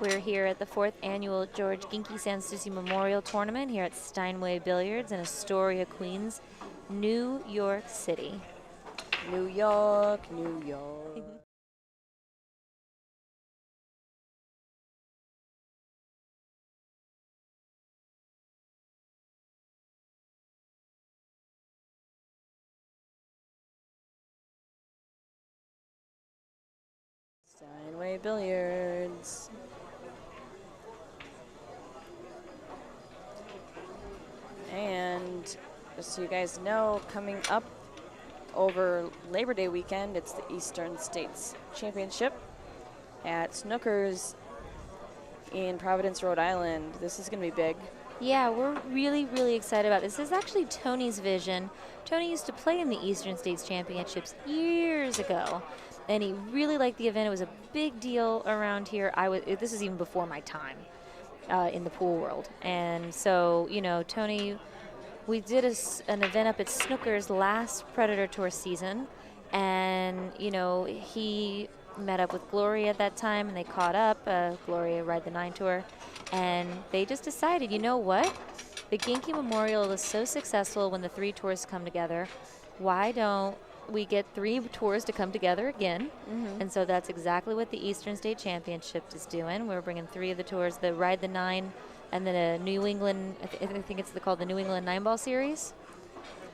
We're here at the 4th annual George Ginky Sanssouci Memorial Tournament here at Steinway Billiards in Astoria, Queens, New York City. New York, New York. Steinway Billiards. And just so you guys know, coming up over Labor Day weekend, it's the Eastern States Championship at Snookers in Providence, Rhode Island. This is going to be big. Yeah, we're really, really excited about this. This is actually Tony's vision. Tony used to play in the Eastern States Championships years ago, and he really liked the event. It was a big deal around here. This is even before my time in the pool world. And so, you know, Tony, we did an event up at Snookers last Predator Tour season, and, you know, he met up with Gloria at that time, and they caught up, Gloria Ride the 9 Tour, and they just decided, you know what? The Ginky Memorial is so successful when the 3 tours come together. Why don't we get 3 tours to come together again? And so that's exactly what the Eastern State Championship is doing. We're bringing 3 of the tours, the Ride the 9, and then a New England, I think it's called the New England 9-Ball Series.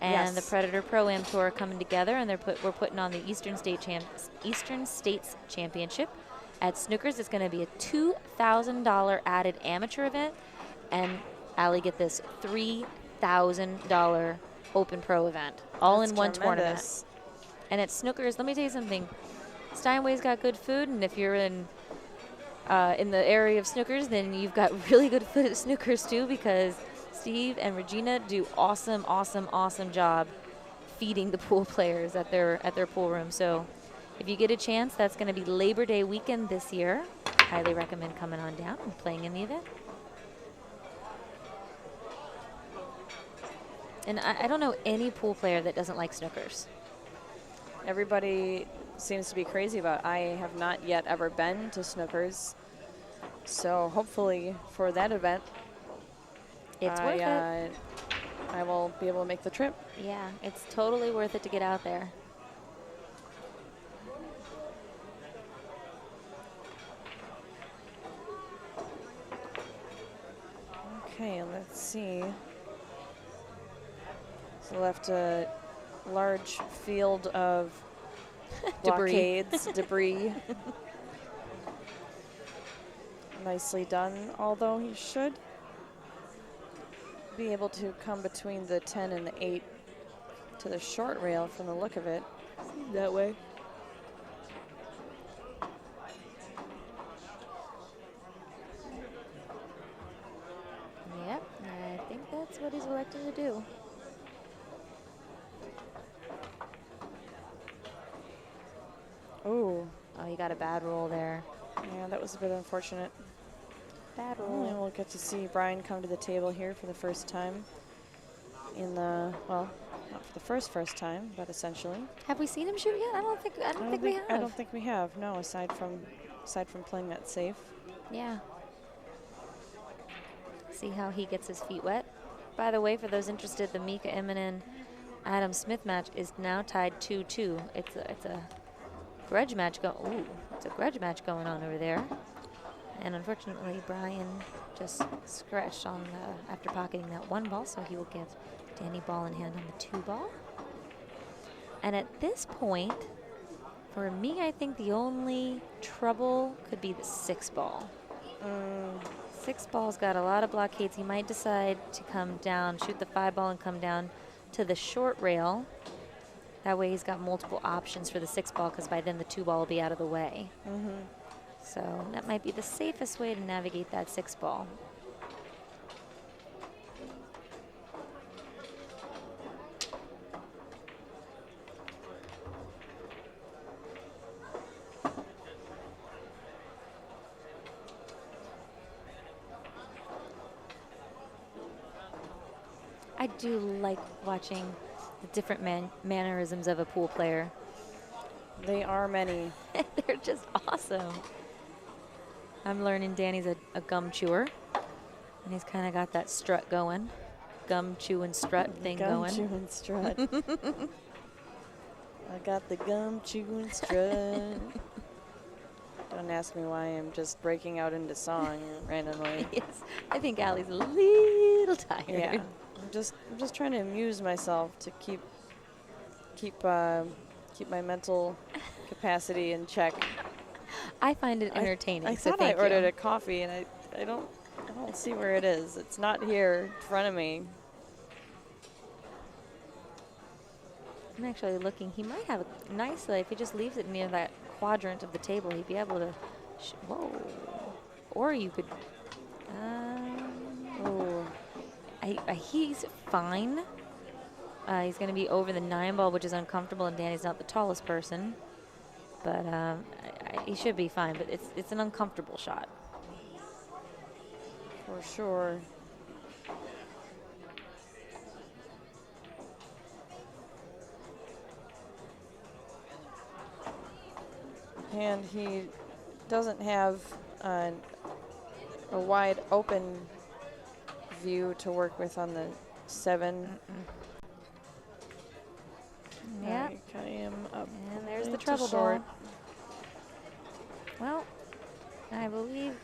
And the Predator Pro-Am Tour coming together, and we're putting on the Eastern States Championship at Snookers. It's going to be a $2,000 added amateur event, and Allie, get this, $3,000 open pro event, all in one tournament. And at Snookers, let me tell you something. Steinway's got good food, and if you're in the area of Snookers, then you've got really good food at Snookers too, because Steve and Regina do awesome job feeding the pool players at their pool room. So if you get a chance, that's going to be Labor Day weekend this year. Highly recommend coming on down and playing in the event. And I don't know any pool player that doesn't like Snookers. Everybody seems to be crazy about it. I have not yet ever been to Snookers, so hopefully for that event, it's worth it. I will be able to make the trip. Yeah, it's totally worth it to get out there. Okay, let's see. So left a large field of blockades, debris. Nicely done, although he should be able to come between the 10 and the 8 to the short rail from the look of it. That way. Yep, I think that's what he's elected to do. Ooh. Oh, he got a bad roll there. Yeah, that was a bit unfortunate. Bad roll. And we'll get to see Brian come to the table here for the first time in the, well, not for the first time, but essentially. Have we seen him shoot yet? I don't think we have. I don't think we have. No, aside from playing that safe. Yeah. See how he gets his feet wet. By the way, for those interested, the Mika Immonen Adam Smith match is now tied 2-2. It's a grudge match it's a grudge match going on over there. And unfortunately, Brian just scratched on after pocketing that 1 ball, so he will give Danny ball in hand on the 2 ball. And at this point, for me, I think the only trouble could be the 6 ball. 6 ball's got a lot of blockades. He might decide to come down, shoot the 5 ball and come down to the short rail. That way he's got multiple options for the 6 ball, because by then the 2 ball will be out of the way. So that might be the safest way to navigate that 6 ball. I do like watching the different mannerisms of a pool player. They are many. They're just awesome. I'm learning Danny's a gum chewer, and he's kind of got that strut going, gum chewing strut thing going. Gum chewing strut. I got the gum chewing strut. Don't ask me why I'm just breaking out into song randomly. Yes, I think Allie's a little tired. Yeah, I'm just trying to amuse myself to keep my mental capacity in check. I find it entertaining. I so thought I thank ordered you. a coffee, and I don't see where it is. It's not here in front of me. I'm actually looking. He might have a nice, if he just leaves it near that quadrant of the table, he'd be able to, whoa. Or you could, Oh, he's fine. He's going to be over the 9 ball, which is uncomfortable, and Danny's not the tallest person. But he should be fine, but it's an uncomfortable shot. for sure. And he doesn't have a wide open view to work with on the 7. Yeah. I am up. And there's the It's a treble short. ball. Well, I believe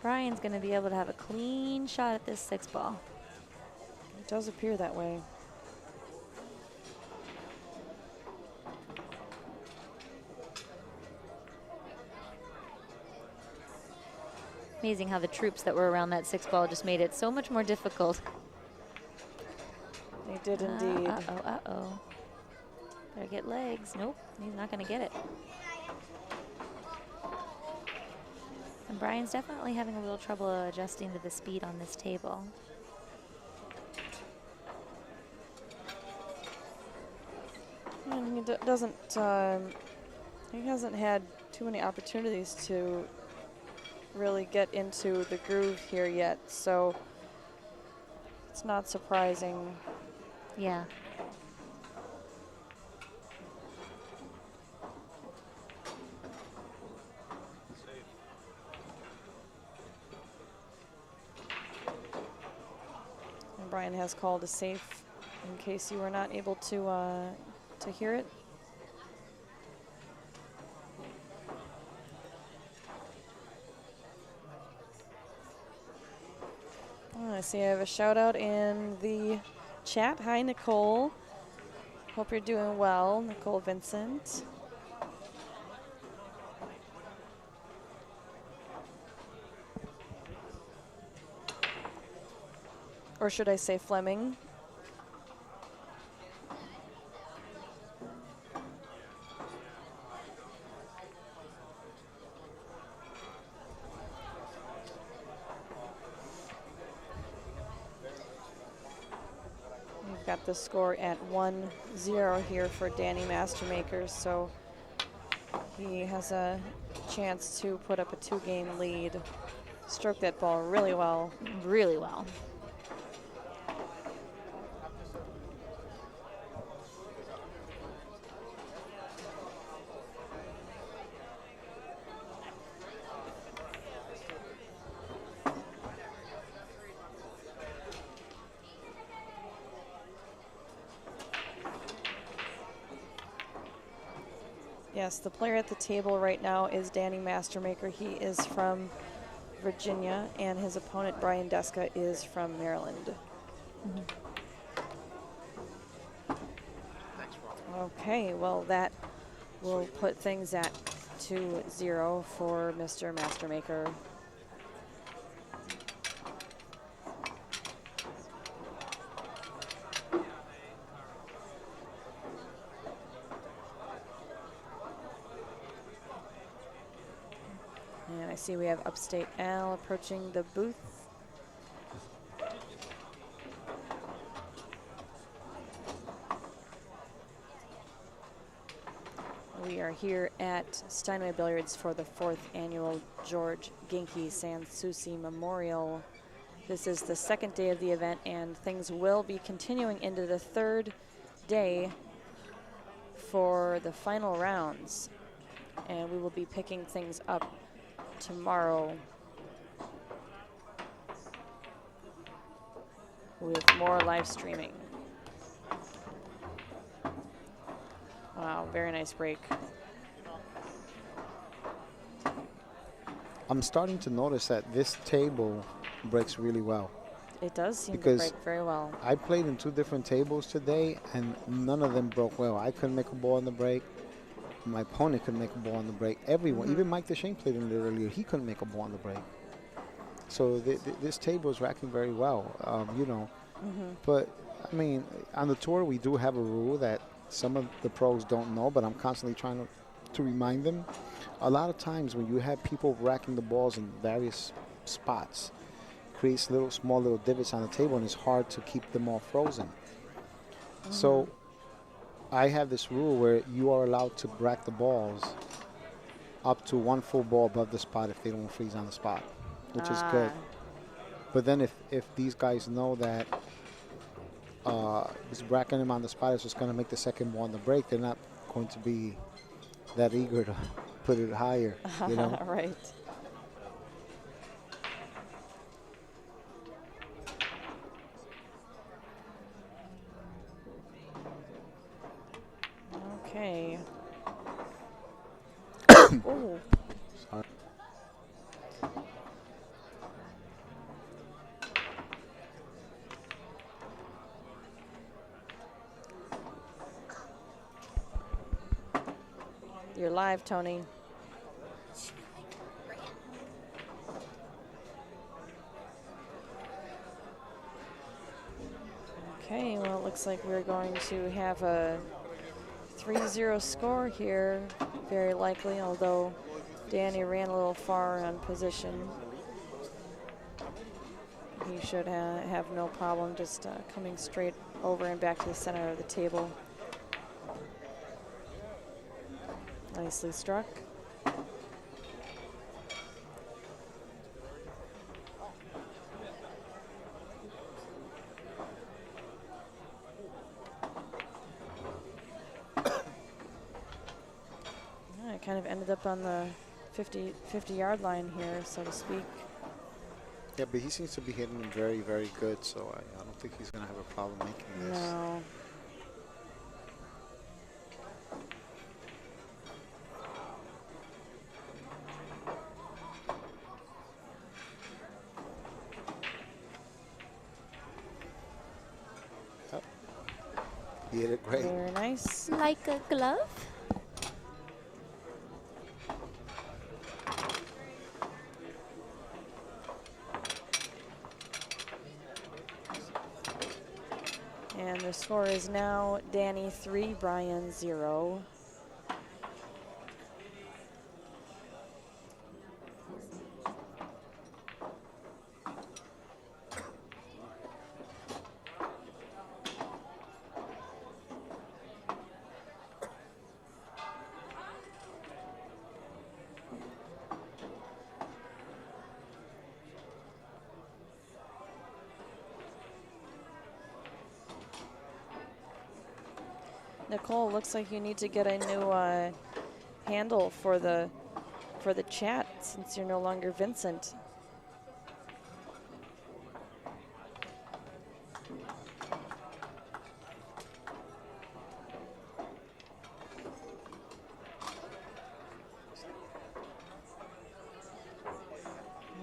Brian's going to be able to have a clean shot at this 6 ball. It does appear that way. Amazing how the troops that were around that 6 ball just made it so much more difficult. They did indeed. Uh-oh. Better get legs. Nope, he's not going to get it. And Brian's definitely having a little trouble adjusting to the speed on this table. And he doesn't. He hasn't had too many opportunities to really get into the groove here yet, so it's not surprising. Yeah. And Brian has called a safe in case you were not able to hear it. Oh, I see I have a shout out in the chat. Hi, Nicole. Hope you're doing well, Nicole Vincent. Or should I say Fleming? We've got the score at 1-0 here for Danny Mastermaker, so he has a chance to put up a 2-game lead. Stroke that ball really well. Really well. Yes, the player at the table right now is Danny Mastermaker. He is from Virginia, and his opponent, Brian Deska, is from Maryland. Okay, well, that will put things at 2-0 for Mr. Mastermaker. And I see we have Upstate Al approaching the booth. We are here at Steinway Billiards for the 4th annual George Ginky Sanssouci Memorial. This is the 2nd day of the event, and things will be continuing into the 3rd day for the final rounds. And we will be picking things up tomorrow with more live streaming. Wow, very nice break. I'm starting to notice that this table breaks really well. It does seem to Because break very well. I played in 2 different tables today, and none of them broke well. I couldn't make a ball on the break. My opponent couldn't make a ball on the break. Everyone, even Mike DeShane played in it earlier. He couldn't make a ball on the break. So this table is racking very well, you know. But, I mean, on the tour, we do have a rule that some of the pros don't know, but I'm constantly trying to remind them. A lot of times when you have people racking the balls in various spots, creates small little divots on the table, and it's hard to keep them all frozen. So I have this rule where you are allowed to rack the balls up to 1 full ball above the spot if they don't freeze on the spot, which is good. But then if these guys know that just racking them on the spot is just going to make the second ball on the break, they're not going to be that eager to put it higher, you know? Right. Okay. Oh. Sorry. You're live, Tony. Okay, well, it looks like we're going to have a 3-0 score here, very likely, although Danny ran a little far on position. He should have no problem just coming straight over and back to the center of the table. Nicely struck. I kind of ended up on the 50-yard line here, so to speak. Yeah, but he seems to be hitting them very, very good, so I don't think he's going to have a problem making this. No. Yep. He hit it great. Very nice. Like a glove. And the score is now Danny 3, Brian 0. Nicole, looks like you need to get a new handle for the chat since you're no longer Vincent.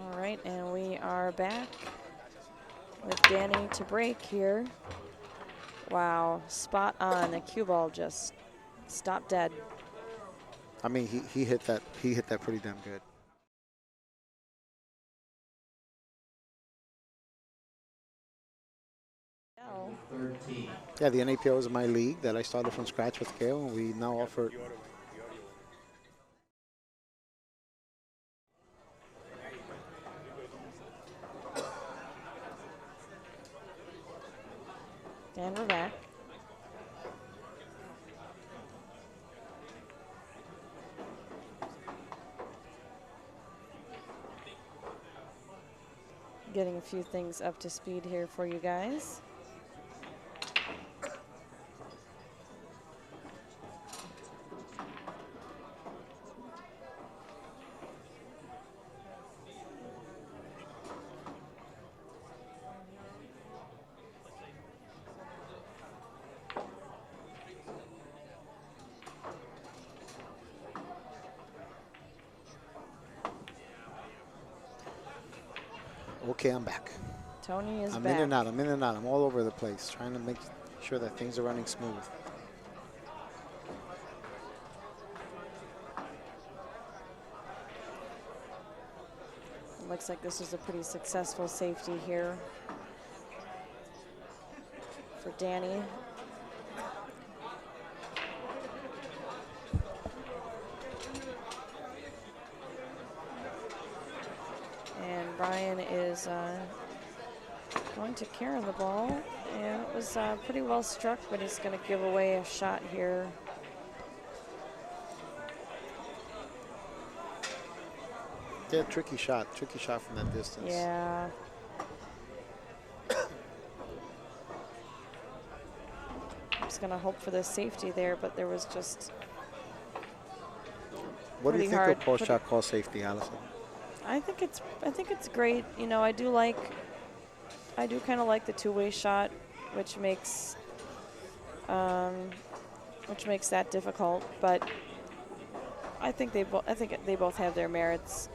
All right, and we are back with Danny to break here. Wow, spot on. The cue ball just stopped dead. I mean, he hit that pretty damn good. Yeah, the NAPO is my league that I started from scratch with Gail, and we now offer. And we're back. Getting a few things up to speed here for you guys. Okay, I'm back. Tony is I'm back. in and out. I'm in and out. I'm all over the place trying to make sure that things are running smooth. Looks like this is a pretty successful safety here for Danny. And Brian is going to carry the ball. And it was pretty well struck, but he's going to give away a shot here. Yeah, tricky shot from that distance. Yeah. I was going to hope for the safety there, but there was just What do you pretty think hard. of post shot call safety, Allison? I think it's great. You know, I do kind of like the two-way shot, which makes that difficult. But I think they both have their merits.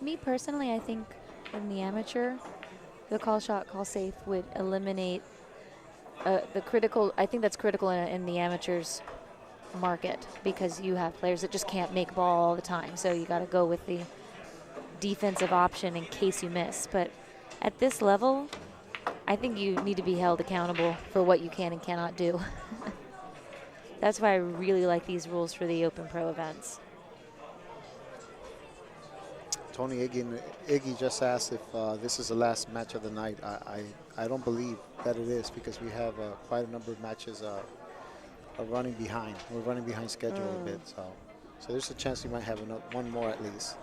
Me personally, I think in the amateur, the call shot, call safe would eliminate the critical. I think that's critical in the amateurs market because you have players that just can't make ball all the time. So you got to go with the defensive option in case you miss. But at this level, I think you need to be held accountable for what you can and cannot do. That's why I really like these rules for the Open Pro events. Tony Iggy just asked if this is the last match of the night. I don't believe that it is because we have quite a number of matches are running behind. We're running behind schedule a bit, so there's a chance we might have one more at least.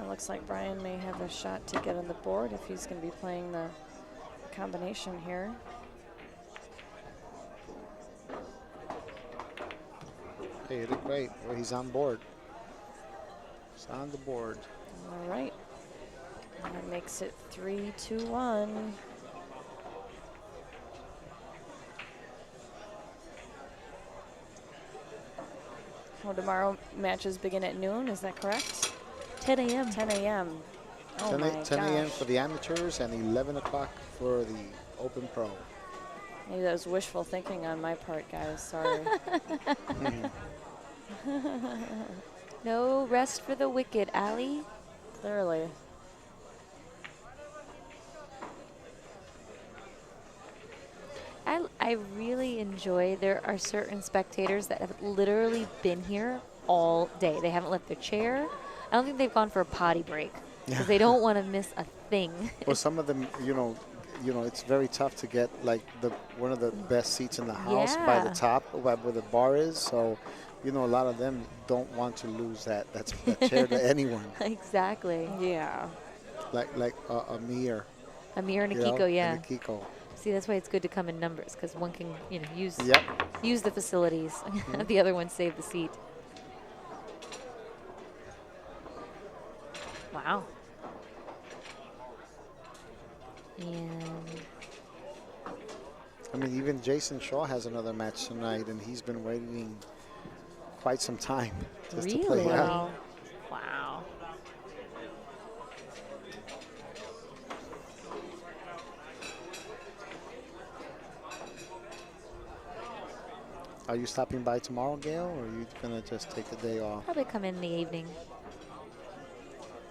Looks like Brian may have a shot to get on the board if he's going to be playing the combination here. Hey, you did great. Well, he's on board. He's on the board. All right. And that makes it 3-2-1. Well, tomorrow matches begin at noon, is that correct? 10 a.m. 10 a.m. Oh 10 a.m. for the amateurs and 11 o'clock for the Open Pro. Maybe that was wishful thinking on my part, guys. Sorry. No rest for the wicked, Allie. Clearly. I really enjoy, there are certain spectators that have literally been here all day. They haven't left their chair. I don't think they've gone for a potty break because they don't want to miss a thing. Well, some of them, you know, it's very tough to get like one of the best seats in the house by the top, where the bar is. So, you know, a lot of them don't want to lose that chair to anyone. Exactly. Yeah. Like Amir. Amir and Akiko, yeah. And Akiko. See, that's why it's good to come in numbers because one can, use Yep. use the facilities. The other one save the seat. Wow. And I mean, even Jason Shaw has another match tonight, and he's been waiting quite some time just to play. really? Yeah. Wow. Are you stopping by tomorrow, Gail, or are you going to just take the day off? Probably come in the evening.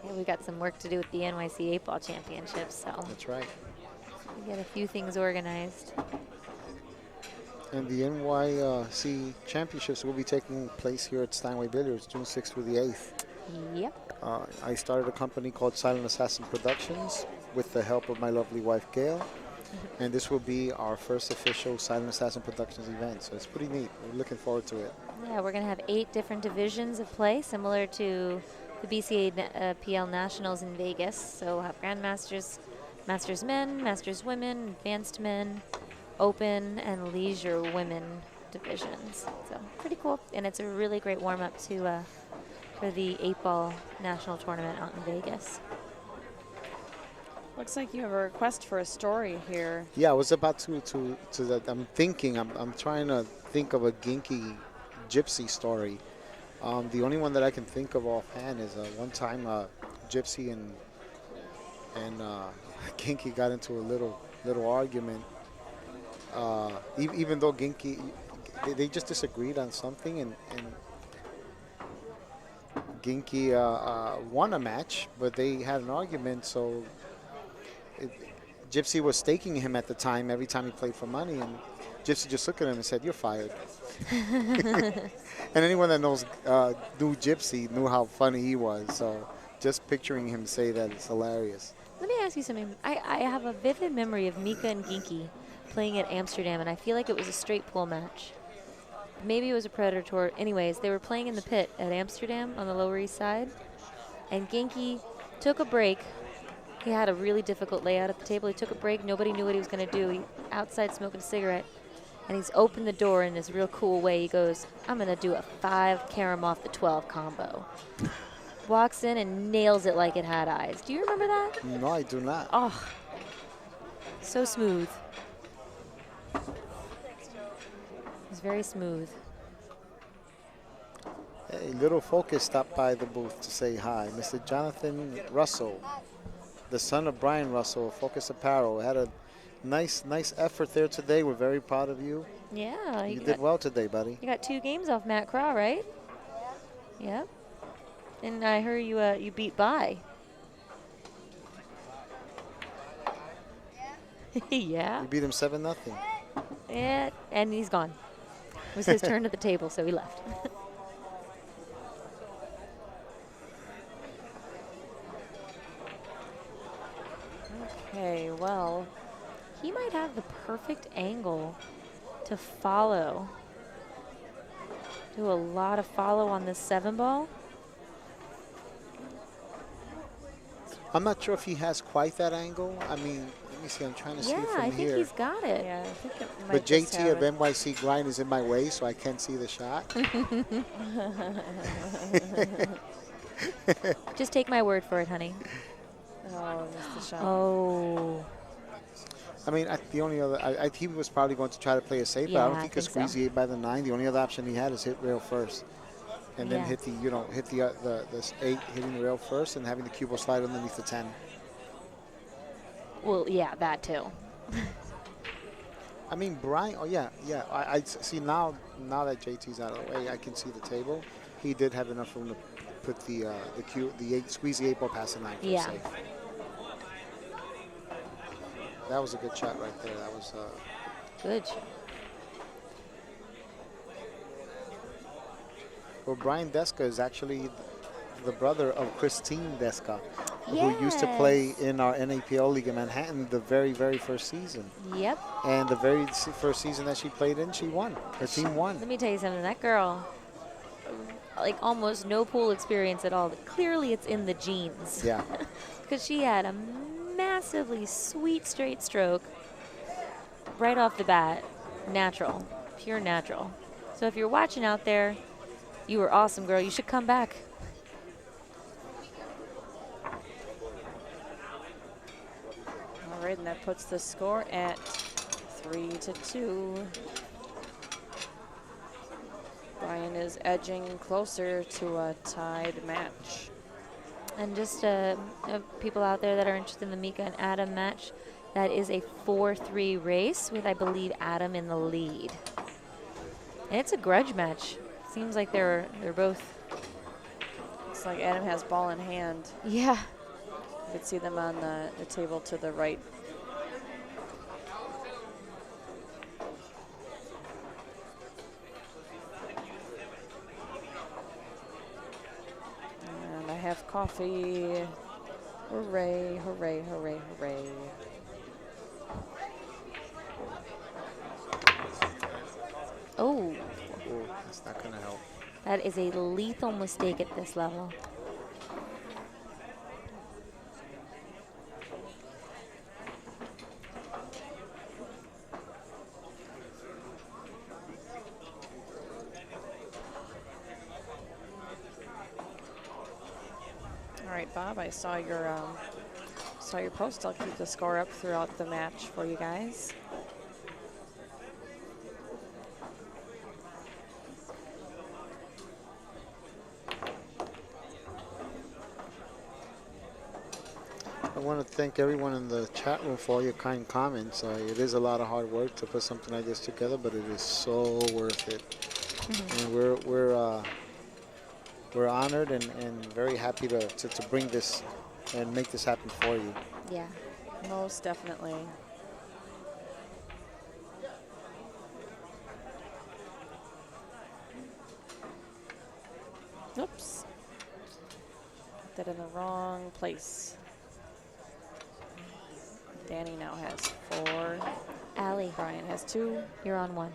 Yeah, we got some work to do with the NYC 8-ball championships, so That's right. we get a few things organized. And the NYC championships will be taking place here at Steinway Billiards, June 6th through the 8th. Yep. I started a company called Silent Assassin Productions with the help of my lovely wife, Gail. And this will be our first official Silent Assassin Productions event. So it's pretty neat. We're looking forward to it. Yeah, we're going to have 8 different divisions of play, similar to the BCA PL Nationals in Vegas. So we'll have Grandmasters, Masters Men, Masters Women, Advanced Men, Open, and Leisure Women divisions. So pretty cool. And it's a really great warm-up to for the 8-ball national tournament out in Vegas. Looks like you have a request for a story here. Yeah, I was about to that. I'm thinking. I'm trying to think of a Ginky Gypsy story. The only one that I can think of offhand is one time Gypsy and Ginky got into a little argument. Even though Ginky, they just disagreed on something, and Ginky won a match, but they had an argument. So Gypsy was staking him at the time every time he played for money, and Gypsy just looked at him and said, "You're fired." And anyone that knew Gypsy knew how funny he was. So just picturing him say that is hilarious. Let me ask you something. I have a vivid memory of Mika and Ginky playing at Amsterdam, and I feel like it was a straight pool match. Maybe it was a Predator. Anyways, they were playing in the pit at Amsterdam on the Lower East Side, and Ginky took a break. He had a really difficult layout at the table. He took a break. Nobody knew what he was going to do. He outside smoking a cigarette, and he's opened the door in this real cool way. He goes, "I'm going to do a 5 carom off the 12 combo." Walks in and nails it like it had eyes. Do you remember that? No, I do not. Oh, so smooth. It's very smooth. Hey, Little Focus stopped by the booth to say hi. Mr. Jonathan Russell, the son of Brian Russell, Focus Apparel, had a nice effort there today. We're very proud of you. Yeah. You did well today, buddy. You got 2 games off Matt Craw, right? Yep. And I heard you beat By. Yeah. You beat him 7-0. Yeah, and he's gone. It was his turn at the table, so he left. Okay, well, He might have the perfect angle to follow. Do a lot of follow on this 7-ball. I'm not sure if he has quite that angle. I mean, let me see. I'm trying to see it Yeah, from I here. think he's got it. yeah, I think it might But just JT have of it. NYC Grind is in my way, so I can't see the shot. Just take my word for it, honey. Oh, missed the shot. Oh. I mean, the only other, he was probably going to try to play it safe, but I Yeah, don't I think he could think squeeze so. the 8 by the 9. The only other option he had is hit rail first. And then Yeah. hit the 8, hitting the rail first, and having the cube slide underneath the 10. Well, yeah, that too. I mean, Brian, I see now that JT's out of the way, I can see the table. He did have enough room to put the 8, squeeze the 8 ball past the 9 for Yeah. safe. That was a good shot right there. That was Good shot. well, Brian Deska is actually the brother of Christine Deska, who used to play in our NAPL League in Manhattan the very, very first season. Yep. And the very first season that she played in, she won. Her team won. Let me tell you something. That girl, like almost no pool experience at all. But clearly, it's in the genes. Yeah. Because she had a massively sweet straight stroke right off the bat. Natural. Pure natural. So if you're watching out there, you were awesome, girl. You should come back. All right, and that puts the score at 3-2. Brian is edging closer to a tied match. And just people out there that are interested in the Mika and Adam match, that is a 4-3 race with, I believe, Adam in the lead. And it's a grudge match. Seems like they're both. Looks like Adam has ball in hand. Yeah. You can see them on the table to the right. And I have coffee. Hooray, hooray, hooray, hooray. Oh, Oh, that's not going to help. that is a lethal mistake at this level. Bob. I saw your post. I'll keep the score up throughout the match for you guys. I want to thank everyone in the chat room for all your kind comments. It is a lot of hard work to put something like this together, but it is so worth it. And we're honored and very happy to bring this and make this happen for you. Yeah. Most definitely. Oops. Put that in the wrong place. Danny now has 4. Allie, Brian has 2. you're on 1.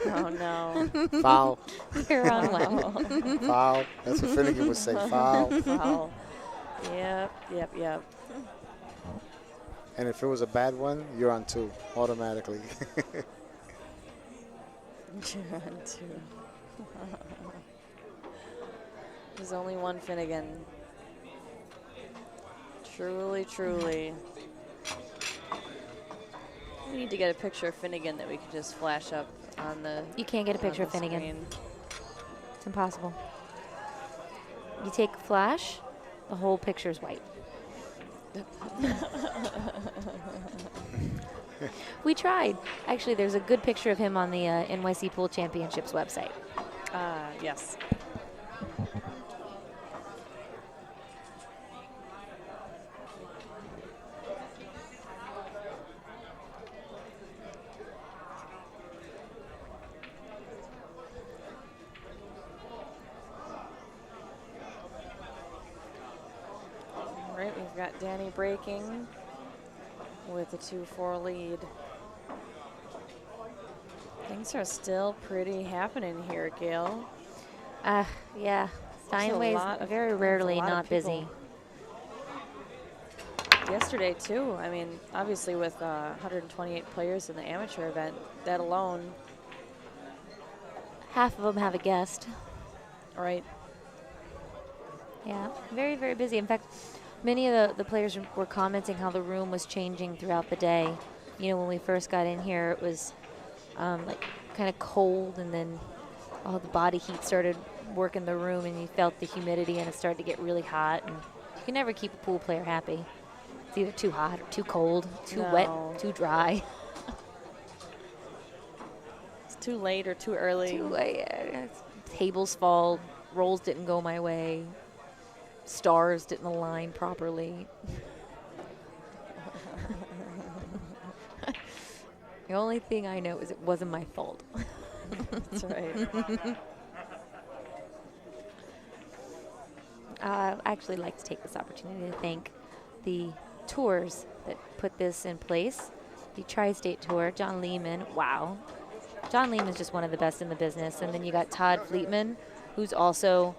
Oh, no. Foul. You're on 1. Foul. That's what Finnegan would say. Foul. Foul. Yep. And if it was a bad one, you're on 2 automatically. You're on 2. There's only one Finnegan. Truly, truly. We need to get a picture of Finnegan that we can just flash up on the. You can't get a picture on of the Finnegan. screen. It's impossible. You take flash, the whole picture's white. We tried. Actually, there's a good picture of him on the NYC Pool Championships website. Yes. All right, we've got Danny breaking with a 2-4 lead. Things are still pretty happening here, Gail. Yeah. Steinway's very rarely not busy. Yesterday, too. I mean, obviously with 128 players in the amateur event, that alone. Half of them have a guest. Right. Yeah, very, very busy. In fact, many of the players were commenting how the room was changing throughout the day. You know, when we first got in here, it was like kind of cold, and then all the body heat started working the room, and you felt the humidity, and it started to get really hot. And you can never keep a pool player happy. It's either too hot or too cold, too wet, too dry. It's too late or too early. Too late. Tables fall, rolls didn't go my way, stars didn't align properly. The only thing I know is it wasn't my fault. That's right. I'd actually like to take this opportunity to thank the tours that put this in place. The Tri-State Tour, John Lehman, wow. John Lehman's just one of the best in the business. And then you got Todd Fleetman, who's also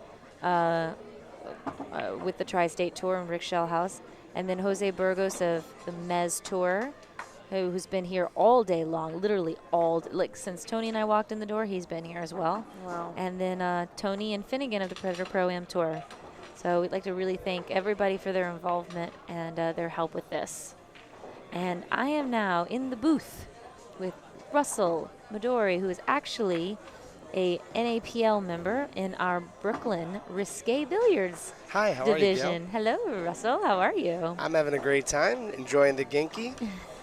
with the Tri-State Tour, and Rick Shellhouse. And then Jose Burgos of the Mez Tour, who's been here all day long, literally like since Tony and I walked in the door, he's been here as well. Wow. And then Tony and Finnegan of the Predator Pro-Am Tour. So we'd like to really thank everybody for their involvement and their help with this. And I am now in the booth with Russell Midori, who is actually a NAPL member in our Brooklyn Risque Billiards Hi, how division. are you, Gail? Hello, Russell. How are you? I'm having a great time, enjoying the Ginky,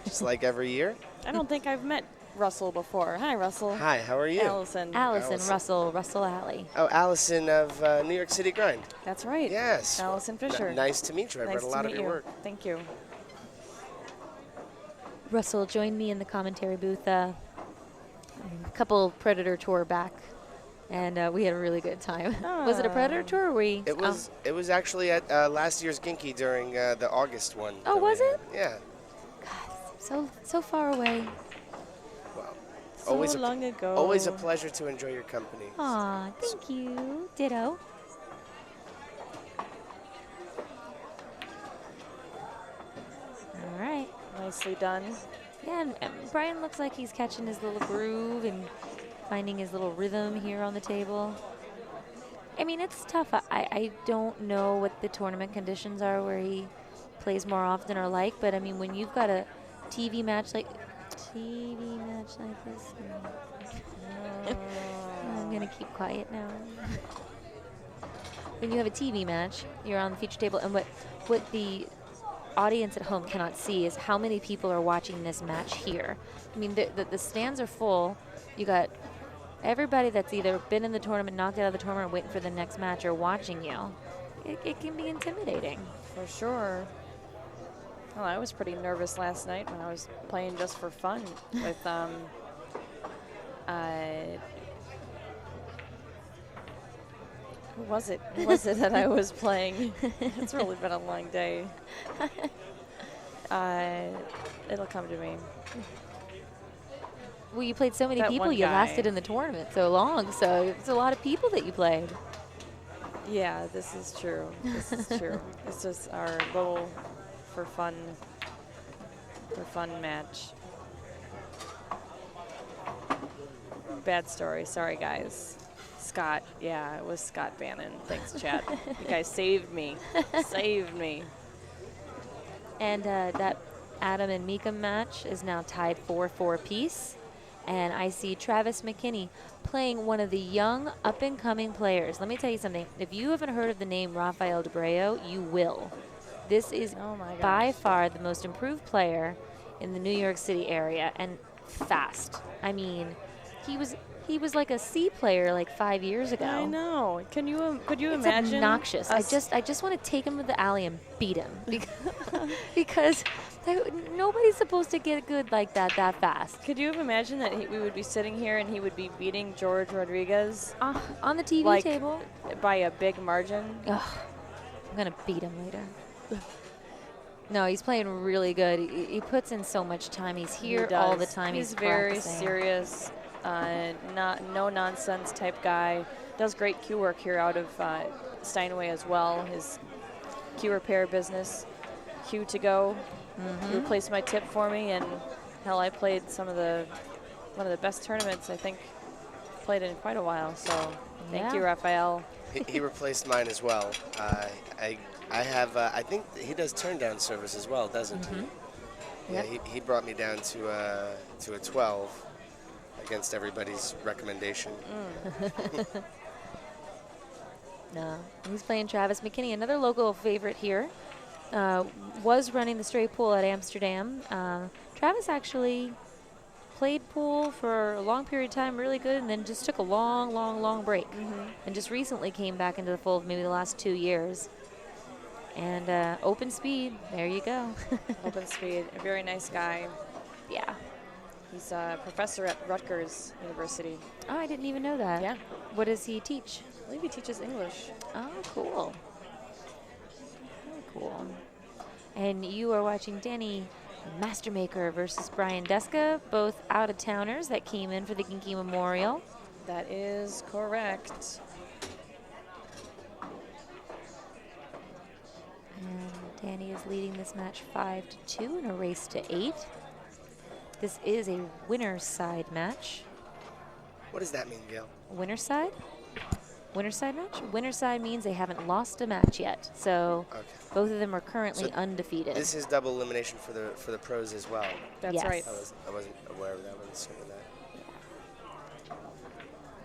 just like every year. I don't think I've met Russell before. Hi, Russell. Hi, how are you? Allison. Allison, Russell Alley. Oh, Allison of New York City Grind. That's right. Yes. Allison Fisher. Nice to meet you. I've Nice read a to lot of meet your you. work. Thank you. Russell joined me in the commentary booth a couple Predator Tour back, and we had a really good time. Was it a Predator Tour? Or we? It was actually at last year's Ginky during the August one. Oh, that we was had. it? Yeah. God, so far away. Well, So long ago. always a pleasure to enjoy your company. Aw, thank you. Ditto. All right. Nicely done. Yeah, and Brian looks like he's catching his little groove and finding his little rhythm here on the table. I mean, it's tough. I don't know what the tournament conditions are where he plays more often or like, but I mean, when you've got a TV match like this, I'm gonna keep quiet now. When you have a TV match, you're on the feature table, and what the audience at home cannot see is how many people are watching this match here. I mean, the stands are full. You got everybody that's either been in the tournament, knocked out of the tournament, waiting for the next match, or watching you. It can be intimidating. For sure. Well, I was pretty nervous last night when I was playing just for fun with who was it? Who was it that I was playing? It's really been a long day. It'll come to me. Well, you played so many That people, one you guy. lasted in the tournament so long, so it's a lot of people that you played. Yeah, this is true. This is true. It's just our little for fun match. Bad story. Sorry, guys. Scott. Yeah, it was Scott Bannon. Thanks, chat. You guys saved me. Saved me. And that Adam and Mika match is now tied 4-4 apiece. And I see Travis McKinney playing one of the young up-and-coming players. Let me tell you something. If you haven't heard of the name Rafael Debreo, you will. This is Oh my gosh. by far the most improved player in the New York City area, and fast. I mean, he was like a C player like 5 years ago. I know. Could you It's imagine? obnoxious. I just want to take him to the alley and beat him because nobody's supposed to get good like that fast. Could you imagine that we would be sitting here and he would be beating George Rodriguez On the TV like, table. by a big margin? Ugh, I'm gonna beat him later. No, he's playing really good. He puts in so much time. He's here all the time. He's very practicing. serious, no nonsense type guy. Does great cue work here out of Steinway as well. His cue repair business, cue to go. He replaced my tip for me, and hell, I played one of the best tournaments I think played in quite a while. So thank you, Rafael. He replaced mine as well. I have. I think he does turn down service as well, doesn't he? Yeah, he brought me down to a 12 against everybody's recommendation. No, he's playing Travis McKinney, another local favorite here. Was running the straight pool at Amsterdam. Travis actually played pool for a long period of time, really good, and then just took a long break. And just recently came back into the fold, maybe the last 2 years. And open speed, there you go. Open speed, a very nice guy. Yeah. He's a professor at Rutgers University. Oh, I didn't even know that. Yeah. What does he teach? I believe he teaches English. Oh, cool. Very cool. And you are watching Danny Mastermaker versus Brian Deska, both out-of-towners that came in for the Ginky Memorial. That is correct. And Danny is leading this match 5-2 in a race to 8. This is a winner's side match. What does that mean, Gail? Winner's side? Winner's side match? Winner's side means they haven't lost a match yet. So Okay. both of them are currently So undefeated. This is double elimination for the pros as well. That's Yes. right. I wasn't aware of that. I wasn't certain of that.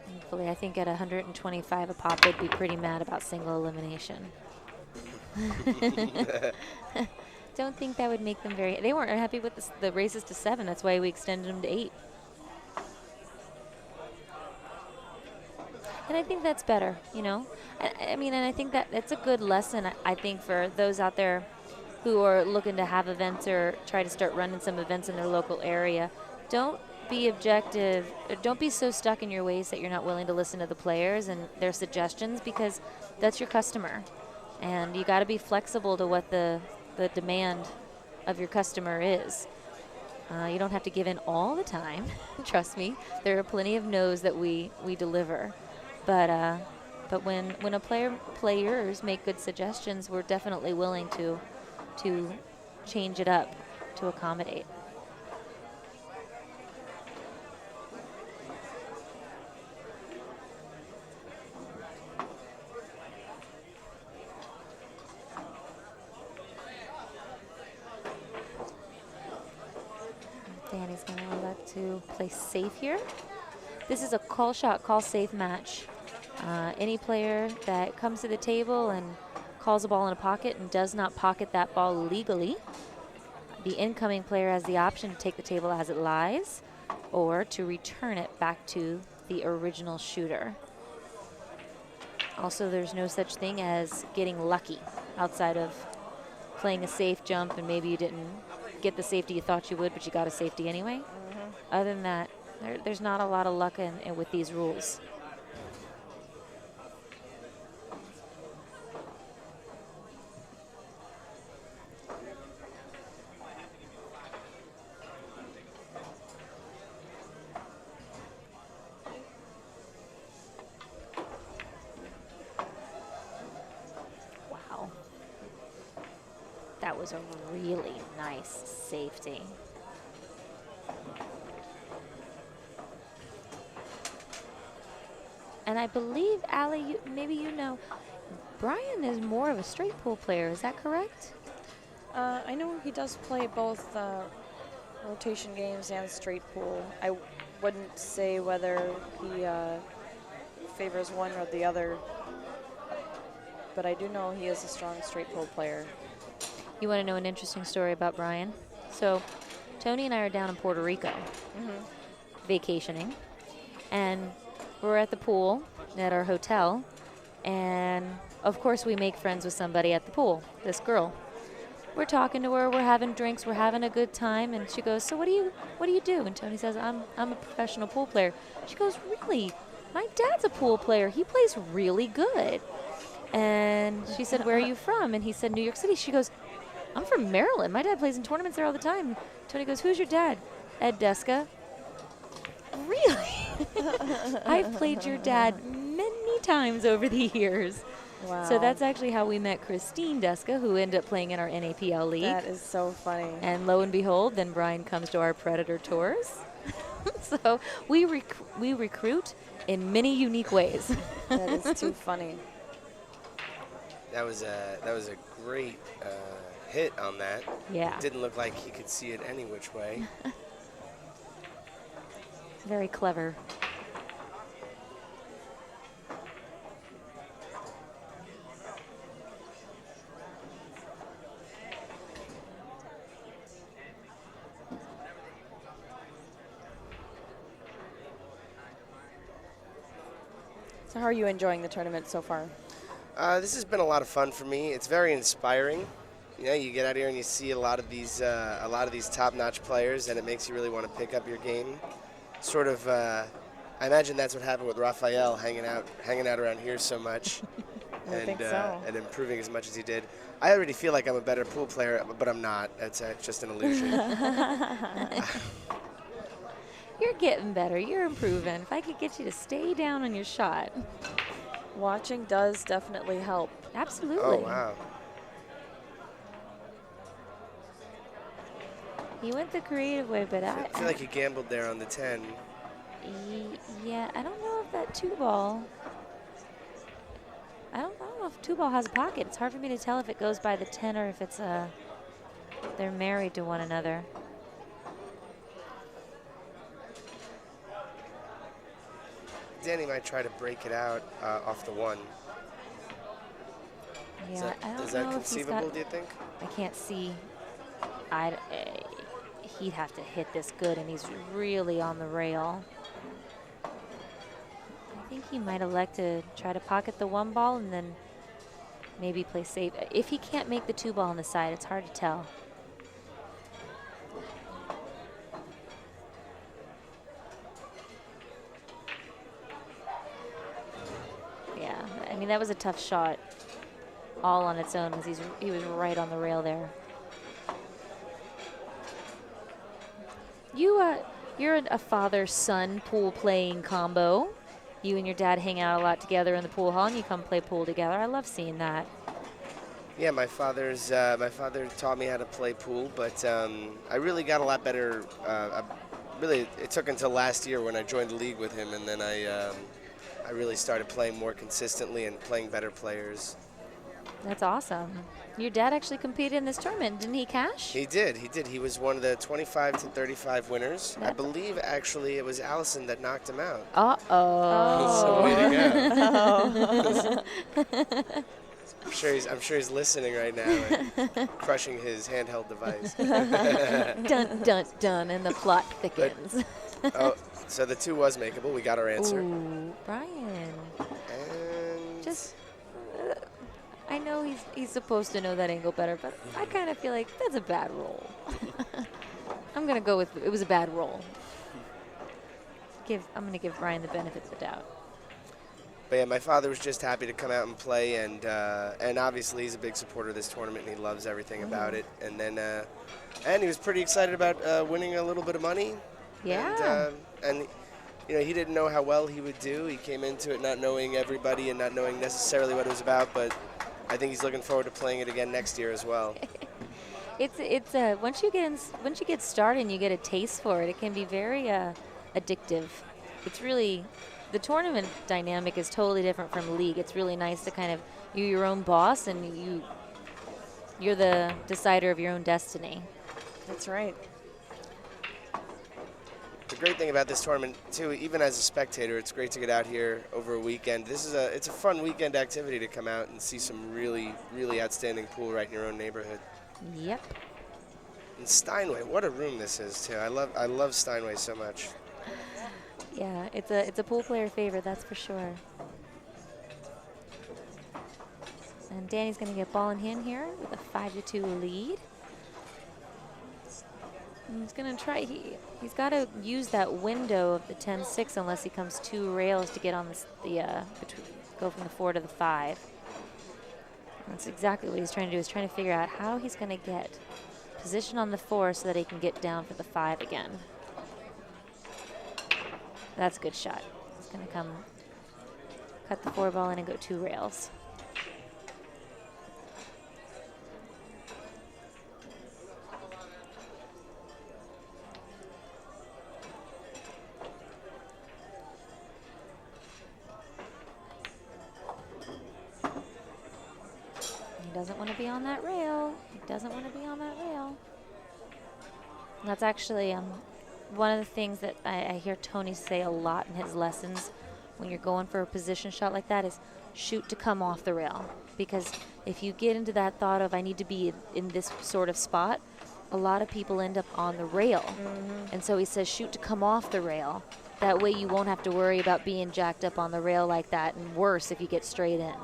Thankfully, I think at 125 a pop, they'd be pretty mad about single elimination. Don't think that would make them very. They weren't happy with the races to 7. That's why we extended them to 8. And I think that's better, you know. I mean, and I think that it's a good lesson, I think, for those out there who are looking to have events or try to start running some events in their local area. Don't be objective. Don't be so stuck in your ways that you're not willing to listen to the players and their suggestions, because that's your customer. And you got to be flexible to what the demand of your customer is. You don't have to give in all the time. Trust me, there are plenty of no's that we deliver. But when a players make good suggestions, we're definitely willing to change it up to accommodate. to play safe here. This is a call shot, call safe match. Any player that comes to the table and calls a ball in a pocket and does not pocket that ball legally, the incoming player has the option to take the table as it lies or to return it back to the original shooter. Also, there's no such thing as getting lucky outside of playing a safe jump and maybe you didn't get the safety you thought you would, but you got a safety anyway. Other than that, there's not a lot of luck in with these rules. Wow. That was a really nice safety. And I believe, Allie, maybe you know, Brian is more of a straight pool player. Is that correct? I know he does play both rotation games and straight pool. I wouldn't say whether he favors one or the other, but I do know he is a strong straight pool player. You want to know an interesting story about Brian? So Tony and I are down in Puerto Rico vacationing, and we're at the pool at our hotel, and of course we make friends with somebody at the pool, this girl. We're talking to her, we're having drinks, we're having a good time, and she goes, so what do you do? And Tony says, I'm a professional pool player. She goes, really? My dad's a pool player. He plays really good. And she said, where are you from? And he said, New York City. She goes, I'm from Maryland. My dad plays in tournaments there all the time. Tony goes, who's your dad? Ed Deska. Really? I've played your dad many times over the years. Wow. So that's actually how we met Christine Deska, who ended up playing in our NAPL league. That is so funny. And lo and behold, then Brian comes to our Predator tours. So we recruit in many unique ways. That is too funny. That was a great hit on that. Yeah. Didn't look like he could see it any which way. Very clever. So how are you enjoying the tournament so far? This has been a lot of fun for me. It's very inspiring. You know, you get out here and you see a lot of these top-notch players, and it makes you really want to pick up your game. Sort of, I imagine that's what happened with Rafael hanging out around here so much, I think so. and improving as much as he did. I already feel like I'm a better pool player, but I'm not. It's just an illusion. You're getting better. You're improving. If I could get you to stay down on your shot. Watching does definitely help. Absolutely. Oh, wow. He went the creative way, but I feel like he gambled there on the 10. Yeah, I don't know if that two ball. I don't know if two ball has a pocket. It's hard for me to tell if it goes by the 10 or if it's they're married to one another. Danny might try to break it out off the 1. Yeah, I don't is know that if conceivable, he's got, do you think? I can't see. He'd have to hit this good, and he's really on the rail. I think he might elect to try to pocket the 1 ball and then maybe play safe. If he can't make the 2 ball on the side, it's hard to tell. Yeah, I mean, that was a tough shot all on its own because he was right on the rail there. You're a father-son pool playing combo. You and your dad hang out a lot together in the pool hall, and you come play pool together. I love seeing that. Yeah, my father taught me how to play pool, but I really got a lot better. It took until last year when I joined the league with him, and then I really started playing more consistently and playing better players. That's awesome. Your dad actually competed in this tournament. Didn't he cash? He did. He did. He was one of the 25 to 35 winners. I believe actually it was Allison that knocked him out. So way to go. I'm sure he's listening right now and crushing his handheld device. Dun, dun, dun, and the plot thickens. Oh, so the 2 was makeable. We got our answer. Ooh, Brian. And Just, I know he's supposed to know that angle better, but I kind of feel like that's a bad roll. I'm going to go with it was a bad roll. I'm going to give Brian the benefit of the doubt. But yeah, my father was just happy to come out and play, and obviously he's a big supporter of this tournament, and he loves everything about it. And then, and he was pretty excited about winning a little bit of money. Yeah. And you know, he didn't know how well he would do. He came into it not knowing everybody and not knowing necessarily what it was about, but I think he's looking forward to playing it again next year as well. It's once you get started and you get a taste for it, it can be very addictive. It's really, the tournament dynamic is totally different from league. It's really nice to kind of, you're your own boss and you're the decider of your own destiny. That's right. The great thing about this tournament, too, even as a spectator, it's great to get out here over a weekend. It's a fun weekend activity to come out and see some really, really outstanding pool right in your own neighborhood. Yep. And Steinway, what a room this is, too. I love Steinway so much. Yeah, it's a pool player favorite, that's for sure. And Danny's going to get ball in hand here with a 5-2 lead. And he's going to try. He's got to use that window of the 10-6 unless he comes 2 rails to get on go from the 4 to the 5. That's exactly what he's trying to do. He's trying to figure out how he's going to get position on the 4 so that he can get down for the 5 again. That's a good shot. He's going to come cut the 4 ball in and go 2 rails. Doesn't want to be on that rail. He doesn't want to be on that rail. And that's actually one of the things that I hear Tony say a lot in his lessons when you're going for a position shot like that is shoot to come off the rail. Because if you get into that thought of I need to be in this sort of spot, a lot of people end up on the rail. And so he says shoot to come off the rail. That way you won't have to worry about being jacked up on the rail like that, and worse if you get straight in.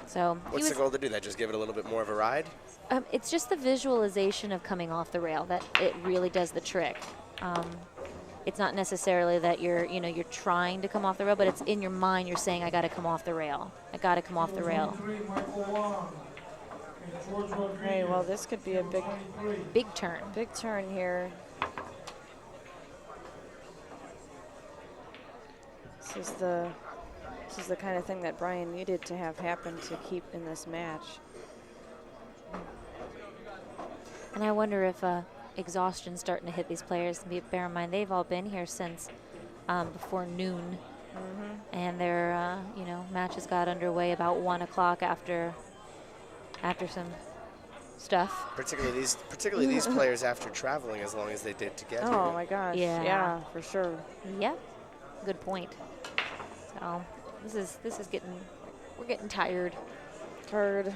So what's the goal to do that? Just give it a little bit more of a ride? It's just the visualization of coming off the rail that it really does the trick. It's not necessarily that you're trying to come off the rail, but it's in your mind. You're saying, I got to come off the rail. I got to come off the rail. Okay, well, this could be a big turn. Big turn here. This is the kind of thing that Brian needed to have happen to keep in this match. And I wonder if exhaustion's starting to hit these players. Bear in mind, they've all been here since before noon. And their matches got underway about 1 o'clock after some stuff. Particularly these players after traveling as long as they did to get here. Oh my gosh. Yeah, for sure. Yep. Good point. So this is we're getting tired. Good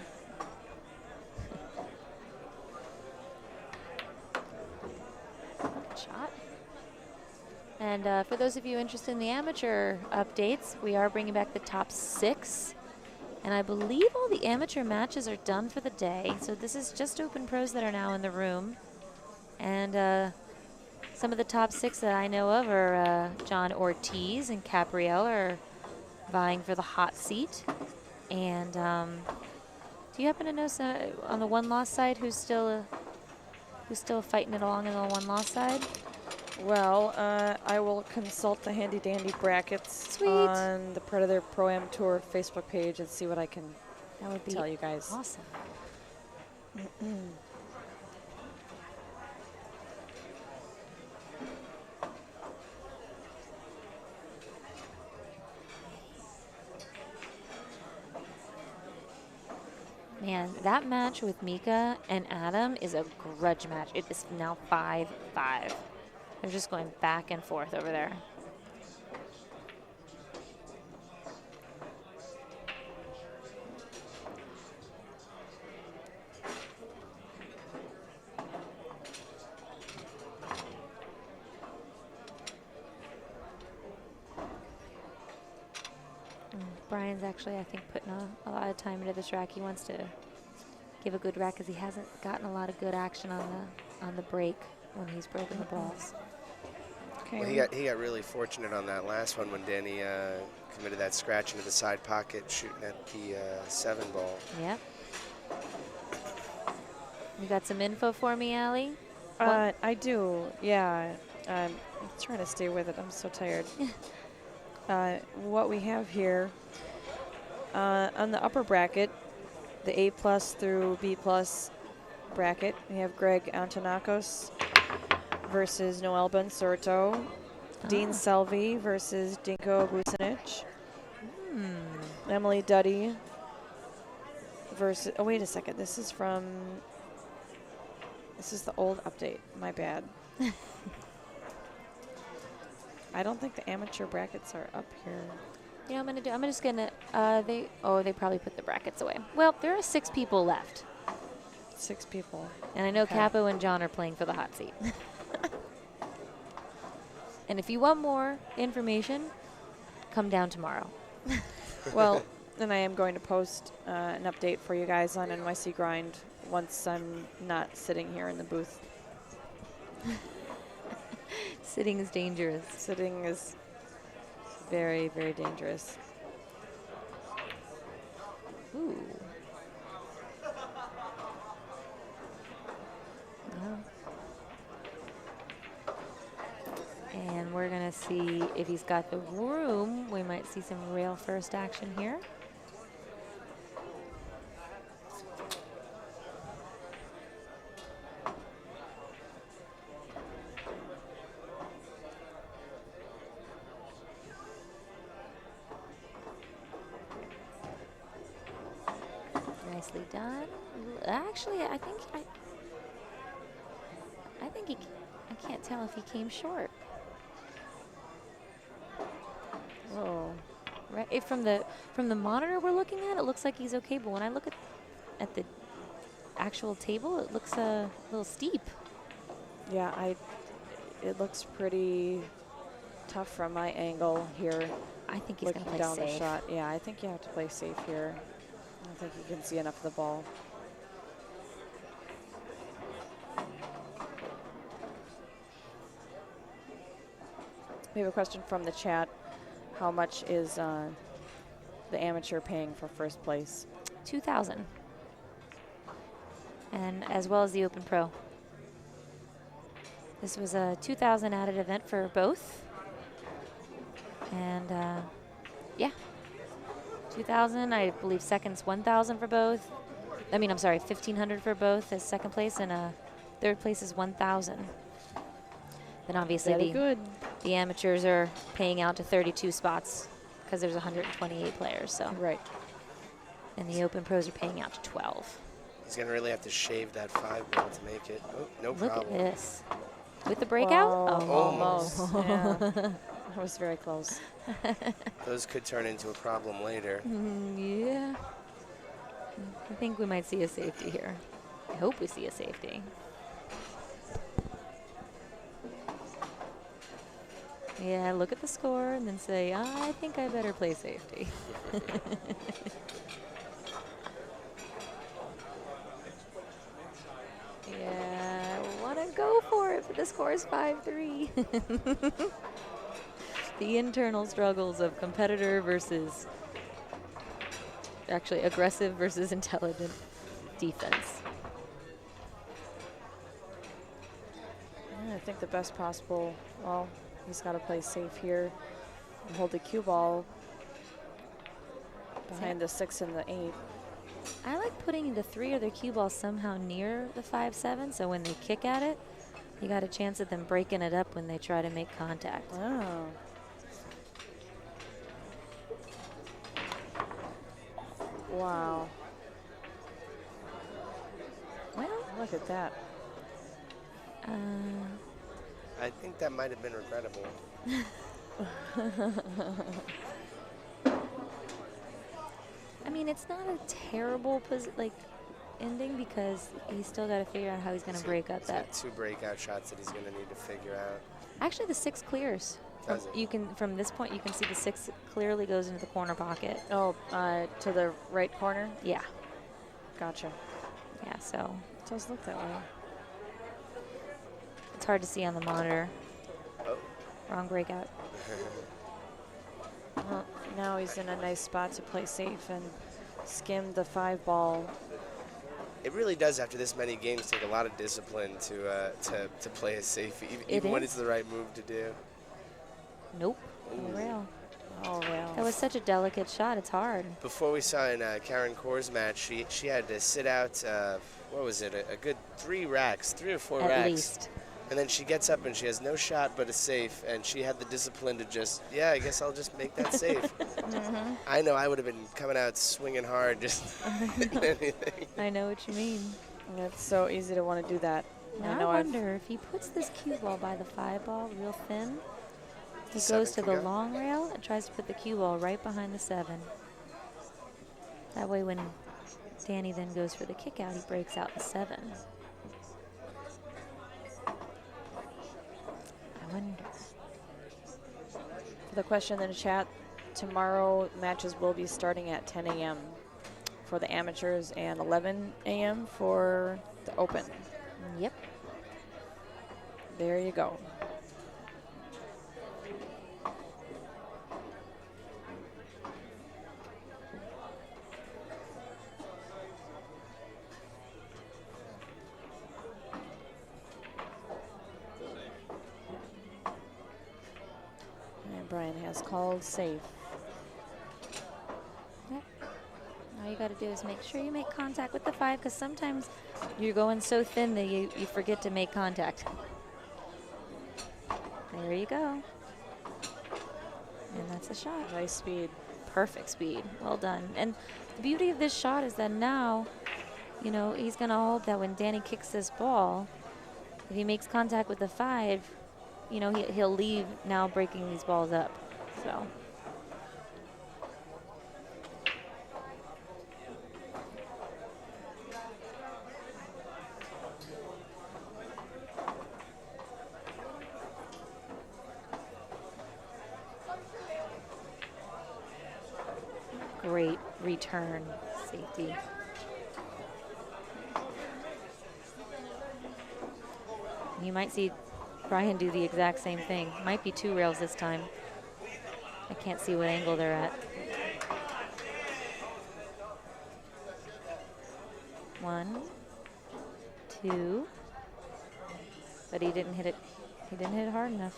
shot. And for those of you interested in the amateur updates, we are bringing back the top 6. And I believe all the amateur matches are done for the day. So this is just Open Pros that are now in the room. And some of the top 6 that I know of are John Ortiz and Capriel are vying for the hot seat. And do you happen to know on the one-loss side who's still fighting it along on the one-loss side? Well, I will consult the handy-dandy brackets on the Predator Pro-Am Tour Facebook page and see what I can tell you guys. Awesome. And that match with Mika and Adam is a grudge match. It is now 5-5. They're just going back and forth over there. Brian's actually, I think, putting a lot of time into this rack. He wants to give a good rack because he hasn't gotten a lot of good action on the break when he's broken the balls. Okay. Well, he got really fortunate on that last one when Danny committed that scratch into the side pocket shooting at the 7 ball. Yep. You got some info for me, Allie? I do, yeah. I'm trying to stay with it. I'm so tired. What we have here on the upper bracket, the A+ through B+ bracket, we have Greg Antonakos versus Noel Bensorto, Dean Selvey versus Dinko Bucinic, Emily Duddy versus, oh wait a second, this is the old update, my bad. I don't think the amateur brackets are up here. You know, I'm just gonna, they probably put the brackets away. Well, there are 6 people left. 6 people. And I know Okay. Capo and John are playing for the hot seat. And if you want more information, come down tomorrow. Well, and I am going to post an update for you guys on NYC Grind once I'm not sitting here in the booth. Sitting is dangerous. Sitting is very, very dangerous. Ooh. Well. And we're going to see if he's got the room. We might see some rail first action here. Nicely done. Actually, I can't tell if he came short. Oh, Right, from the monitor we're looking at, it looks like he's okay. But when I look at the actual table, it looks a little steep. yeah, it looks pretty tough from my angle here. I think he's going to Looking play down safe. the shot. Yeah, I think you have to play safe here. I don't think you can see enough of the ball. We have a question from the chat. How much is the amateur paying for first place? 2,000, and as well as the Open Pro. This was a 2,000 added event for both, and yeah, 2,000. I believe seconds 1,000 for both. I mean, I'm sorry, 1,500 for both as second place, and third place is 1,000. Then obviously the amateurs are paying out to 32 spots because there's 128 players. So Right. and the Open Pros are paying out to 12. He's going to really have to shave that 5 ball to make it. Oh, no Look problem. at this. With the breakout? Whoa, Oh. almost. Yeah. That was very close. Those could turn into a problem later. Yeah. I think we might see a safety here. I hope we see a safety. Yeah, look at the score and then say, I think I better play safety. Yeah, I want to go for it, but the score is 5-3. The internal struggles of competitor versus, actually aggressive versus intelligent defense. Yeah, I think the best possible, well, he's got to play safe here and hold the cue ball behind the 6 and the 8. I like putting the 3 or the cue ball somehow near the 5-7, so when they kick at it, you got a chance of them breaking it up when they try to make contact. Wow. Wow. Look at that. I think that might have been regrettable. I mean, it's not a terrible ending because he's still got to figure out how he's going to break up He's that. got 2 breakout shots that he's going to need to figure out. Actually, the 6 clears. Does it? You can, from this point, you can see the 6 clearly goes into the corner pocket. Oh, to the right corner? Yeah. Gotcha. Yeah, so It does look that way. it's hard to see on the monitor. Oh. Wrong breakout. Well, now he's in a nice spot to play safe and skim the 5 ball. It really does, after this many games, take a lot of discipline to play it safe, even when it's the right move to do. Nope. Ooh. No rail. Oh, well. That was such a delicate shot. It's hard. Before we saw in Karen Kaur's match, she had to sit out, what was it, a good 3 racks, 3 or 4 At racks. least. And then she gets up and she has no shot but a safe, and she had the discipline to just, yeah, I guess I'll just make that safe. I know I would have been coming out swinging hard, just anything. I know what you mean. It's so easy to want to do that. Now I wonder if he puts this cue ball by the 5 ball real thin, he goes to the long rail and tries to put the cue ball right behind the 7. That way when Danny then goes for the kick out, he breaks out the 7. I wonder. For the question in the chat, tomorrow matches will be starting at 10 a.m. for the amateurs and 11 a.m. for the open. Yep. There you go. And Brian has called safe. Yep. All you got to do is make sure you make contact with the 5, because sometimes you're going so thin that you forget to make contact. There you go. And that's a shot. Nice speed. Perfect speed. Well done. And the beauty of this shot is that now, you know, he's going to hope that when Danny kicks this ball, if he makes contact with the 5, you know, he'll leave now breaking these balls up. So. Great return safety. You might see Brian do the exact same thing. Might be 2 rails this time. I can't see what angle they're at. 1, 2. But he didn't hit it. He didn't hit it hard enough.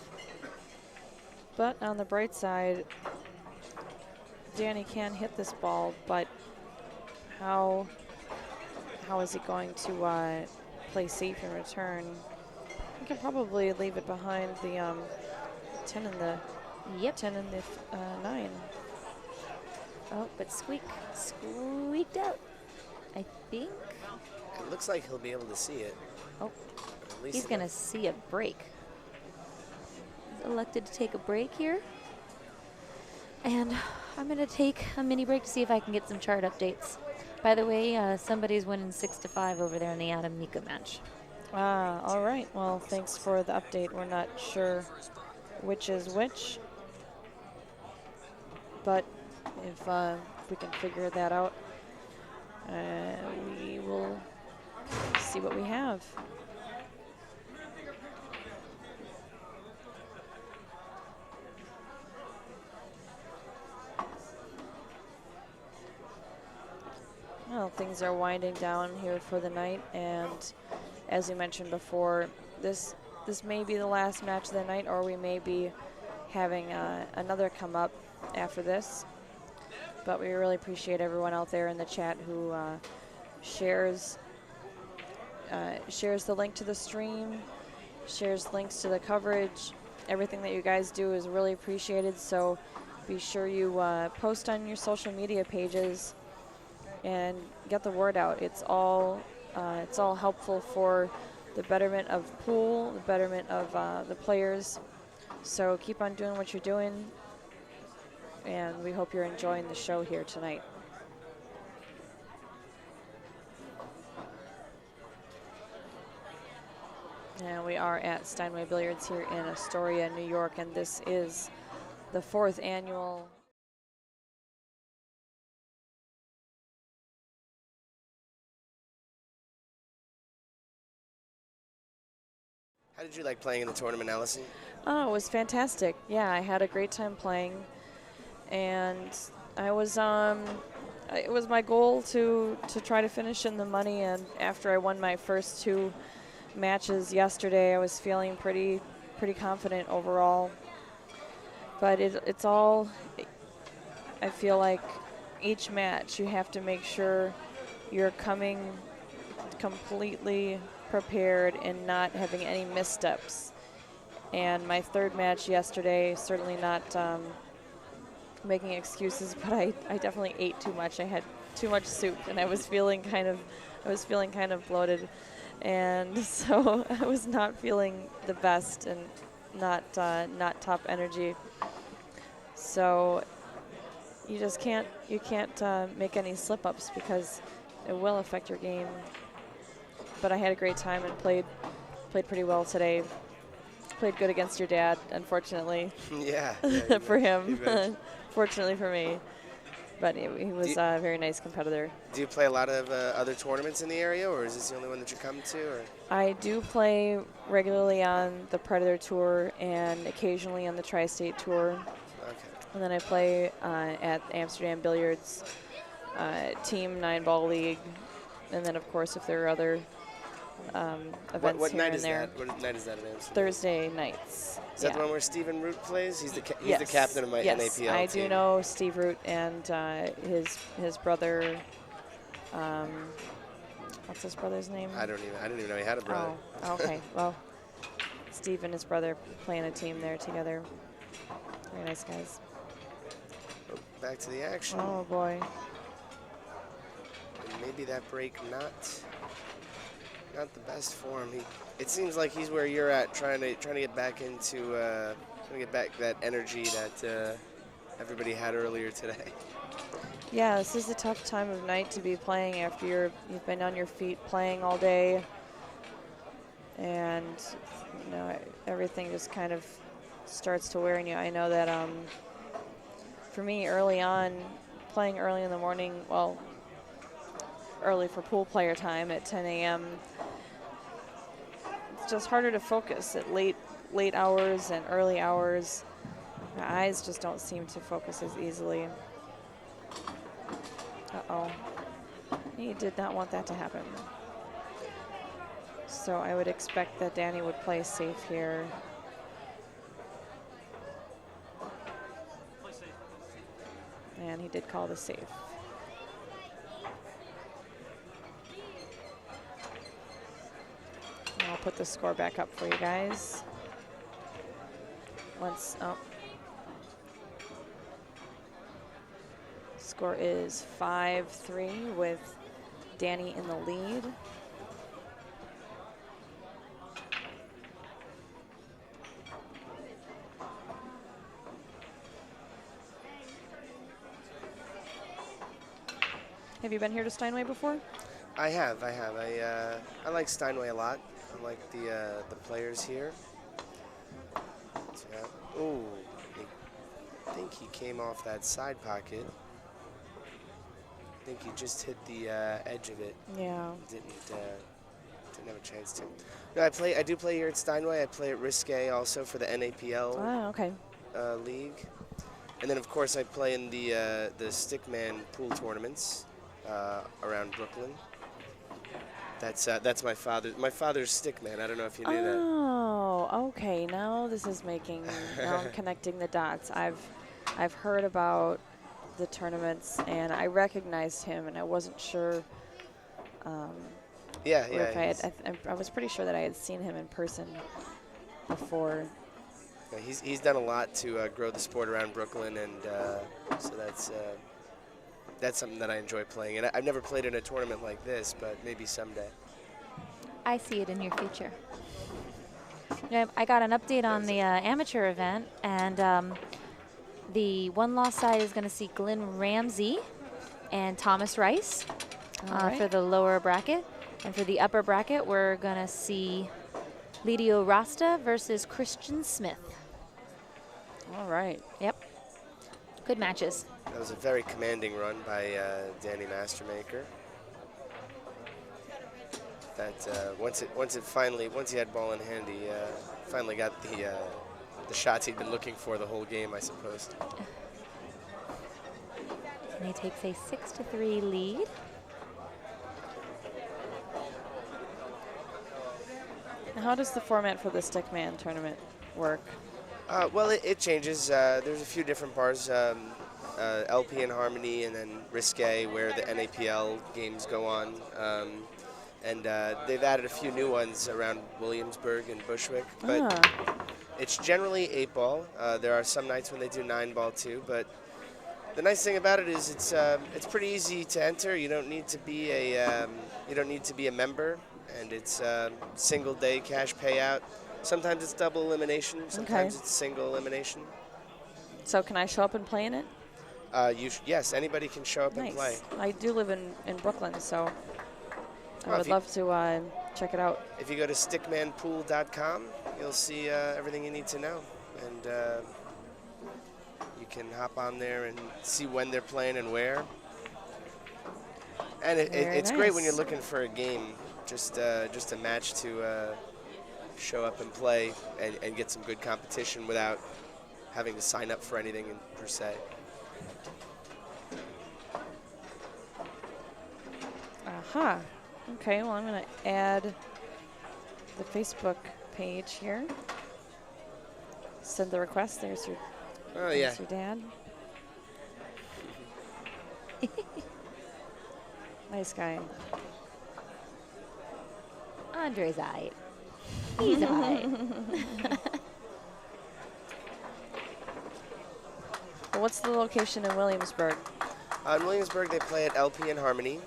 But on the bright side, Danny can hit this ball, but how is he going to play safe in return? He can probably leave it behind the 10 and the 10 and the 9. Oh, but squeaked out. I think. It looks like he'll be able to see it. Oh, At least he's going to see a break. He's elected to take a break here. And I'm going to take a mini break to see if I can get some chart updates. By the way, somebody's winning 6-5 over there in the Adam Mika match. All right. Well, thanks for the update. We're not sure which is which, but if we can figure that out, we will see what we have. Well, things are winding down here for the night, and as we mentioned before, this may be the last match of the night, or we may be having another come up after this. But we really appreciate everyone out there in the chat who shares the link to the stream, shares links to the coverage. Everything that you guys do is really appreciated, so be sure you post on your social media pages and get the word out. It's all It's all helpful for the betterment of pool, the betterment of the players. So keep on doing what you're doing, and we hope you're enjoying the show here tonight. And we are at Steinway Billiards here in Astoria, New York, and this is the 4th annual. How did you like playing in the tournament, Allison? Oh, it was fantastic. Yeah, I had a great time playing, and I was it was my goal to try to finish in the money. And after I won my first 2 matches yesterday, I was feeling pretty confident overall. But it's all, I feel like each match you have to make sure you're coming completely prepared and not having any missteps. And my 3rd match yesterday, certainly not making excuses, but I definitely ate too much. I had too much soup, and I was feeling kind of bloated, and so I was not feeling the best and not top energy. So you just can't make any slip-ups because it will affect your game. But I had a great time and played pretty well today. Played good against your dad, unfortunately. Yeah. For him. Fortunately for me. But he was a very nice competitor. Do you play a lot of other tournaments in the area, or is this the only one that you come to? Or? I do play regularly on the Predator Tour and occasionally on the Tri-State Tour. Okay. And then I play at Amsterdam Billiards Team 9-Ball League. And then, of course, if there are other events what here night and is there. That? What night is that in Amsterdam? Thursday nights. Is that the one where Stephen Root plays? He's the Yes. the captain of my yes. NAPL I team. do know Steve Root and his brother. What's his brother's name? I didn't even know he had a brother. Oh, okay. Well, Steve and his brother play in a team there together. Very nice guys. Back to the action. Oh boy. And maybe that break not the best for him. It seems like he's where you're at, trying to get back into trying to get back that energy that everybody had earlier today. Yeah, this is a tough time of night to be playing after you've been on your feet playing all day, and everything just kind of starts to wear on you. I know that for me early on, playing early in the morning, well, early for pool player time at 10 a.m. It's just harder to focus at late hours and early hours. My eyes just don't seem to focus as easily. Uh-oh. He did not want that to happen. So I would expect that Danny would play safe here. And he did call the safe. I'll put the score back up for you guys. Score is 5-3 with Danny in the lead. Have you been here to Steinway before? I have. I like Steinway a lot. I like the players here. Oh, I think he came off that side pocket. I think he just hit the edge of it. Yeah. Didn't have a chance to. No, I do play here at Steinway. I play at Risque also for the NAPL okay. league, and then of course I play in the Stickman pool tournaments around Brooklyn. That's my father. My father's Stickman. I don't know if you knew that. Oh, okay. Now this is making. Now I'm connecting the dots. I've heard about the tournaments, and I recognized him, and I wasn't sure. If I was pretty sure that I had seen him in person before. Yeah, he's done a lot to grow the sport around Brooklyn, and so that's something that I enjoy playing. And I've never played in a tournament like this, but maybe someday. I see it in your future. Yeah, I got an update on the amateur event, and the one-loss side is going to see Glenn Ramsey and Thomas Rice for the lower bracket. And for the upper bracket, we're going to see Lidio Rasta versus Christian Smith. All right. Yep. Good matches. That was a very commanding run by Danny Mastermaker. That once he had ball in hand, he finally got the shots he'd been looking for the whole game, I suppose. And he takes a 6-3 lead. How does the format for the Stickman tournament work? Well, it changes. There's a few different bars, LP and Harmony, and then Risque, where the NAPL games go on. And they've added a few new ones around Williamsburg and Bushwick. But it's generally 8-ball. There are some nights when they do 9-ball too. But the nice thing about it is it's pretty easy to enter. You don't need to be a member, and it's single day cash payout. Sometimes it's double elimination. Sometimes it's single elimination. So can I show up and play in it? Yes, anybody can show up and play. I do live in Brooklyn, so Well, I would love to check it out. If you go to stickmanpool.com, you'll see everything you need to know. And you can hop on there and see when they're playing and where. And it's great when you're looking for a game, just a match to show up and play and get some good competition without having to sign up for anything per se. Aha. Okay, well, I'm going to add the Facebook page here. Send the request. There's your, there's your dad. Nice guy. Andre's aight. He's aight. Well, what's the location in Williamsburg? In Williamsburg, they play at LP and Harmony.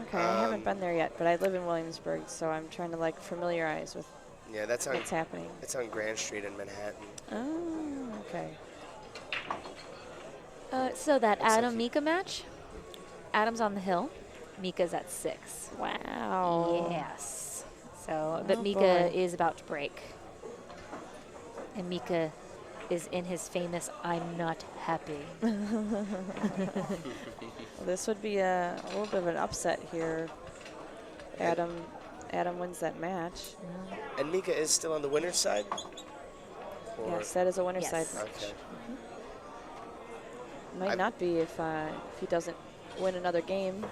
Okay, I haven't been there yet, but I live in Williamsburg, so I'm trying to like familiarize with that's what's happening. It's on Grand Street in Manhattan. Oh, okay. So that Adam-Mika match, Adam's on the hill, Mika's at 6. Wow. Yes. So, but Oh, Mika boy. is about to break. And Mika is in his famous "I'm not happy." Well, this would be a little bit of an upset here. Adam wins that match. And Mika is still on the winner's side? Or Yes, that is a winner's Yes. side match. Okay. Might not be if he doesn't win another game.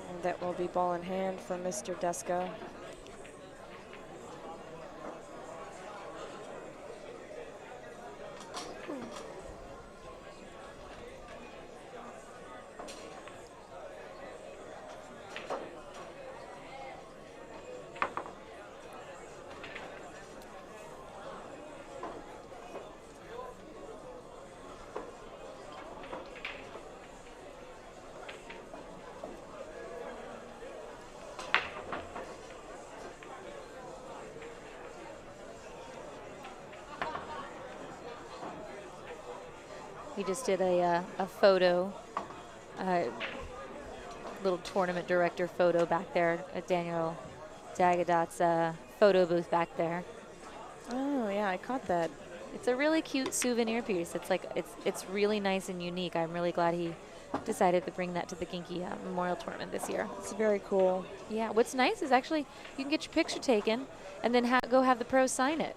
And that will be ball in hand for Mr. Deska. We just did a photo, little tournament director photo back there at Daniel Dagadot's photo booth back there. Oh, yeah, I caught that. It's a really cute souvenir piece. It's like it's really nice and unique. I'm really glad he decided to bring that to the Ginky Memorial Tournament this year. It's very cool. Yeah, what's nice is actually you can get your picture taken and then go have the pros sign it.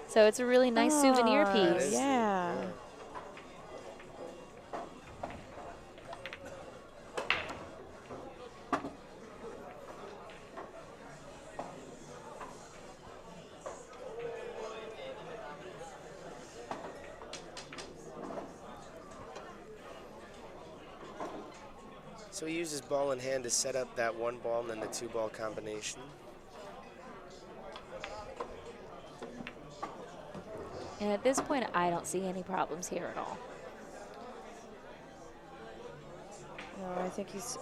So it's a really nice souvenir piece. Yeah. So he uses ball in hand to set up that 1 ball and then the 2 ball combination. And at this point, I don't see any problems here at all. No, I think he's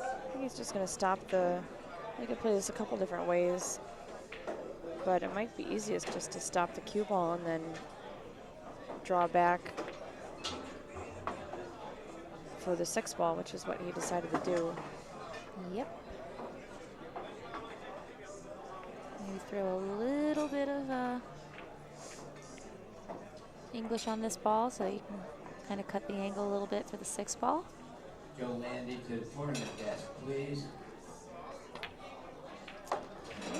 just going to stop the. He could play this a couple different ways, but it might be easiest just to stop the cue ball and then draw back for the 6 ball, which is what he decided to do. Yep. Maybe throw a little bit of English on this ball so you can kind of cut the angle a little bit for the 6 ball. Joe Landy to the tournament desk, please.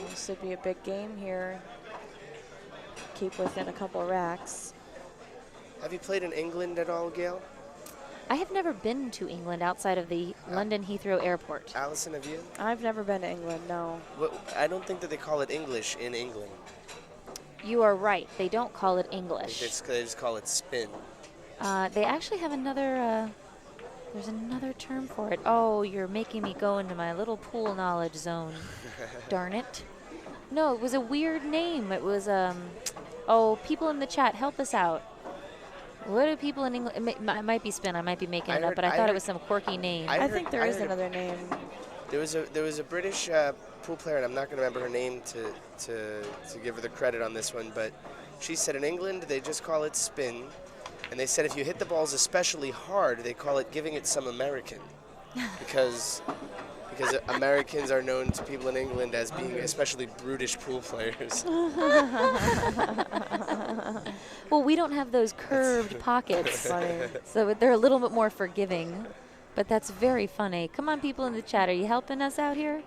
This would be a big game here. Keep within a couple racks. Have you played in England at all, Gail? I have never been to England outside of the London Heathrow Airport. Allison, have you? I've never been to England, no. I don't think that they call it English in England. You are right. They don't call it English. They just call it spin. They actually have another, there's another term for it. Oh, you're making me go into my little pool knowledge zone. Darn it. No, it was a weird name. It was, oh, people in the chat, help us out. What do people in England, it might be spin, I might be making it up, but I thought it was some quirky name. I think there is another name. There was a British pool player, and I'm not going to remember her name to give her the credit on this one, but she said in England they just call it spin, and they said if you hit the balls especially hard, they call it giving it some American, because Americans are known to people in England as being especially brutish pool players. Well, we don't have those curved pockets, so they're a little bit more forgiving. But that's very funny. Come on, people in the chat, are you helping us out here?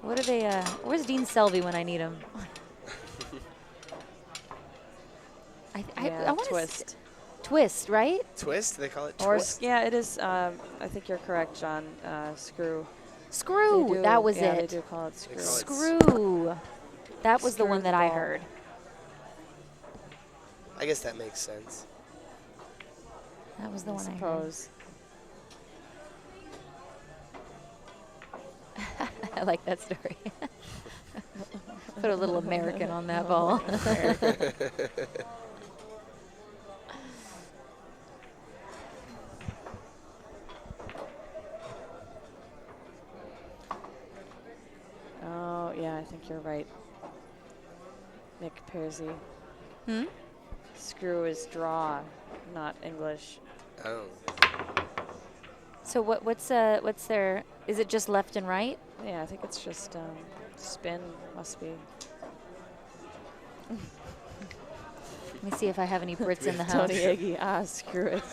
What are they? Where's Dean Selvey when I need him? I want to twist. Twist, right? Twist? They call it Or twist? yeah, it is. I think you're correct, John. Screw. Screw. They do, That was yeah, it. they do call it screw. Screw. That was the Screw one the that I ball. heard. I guess that makes sense. That was the I one I heard. suppose. I like that story. Put a little American on that ball. Oh yeah, I think you're right. Nick Pearsie. Screw is draw, not English. Oh. So what's their? Is it just left and right? Yeah, I think it's just spin. Must be. Let me see if I have any Brits in the house. Tony Eggy, screw it.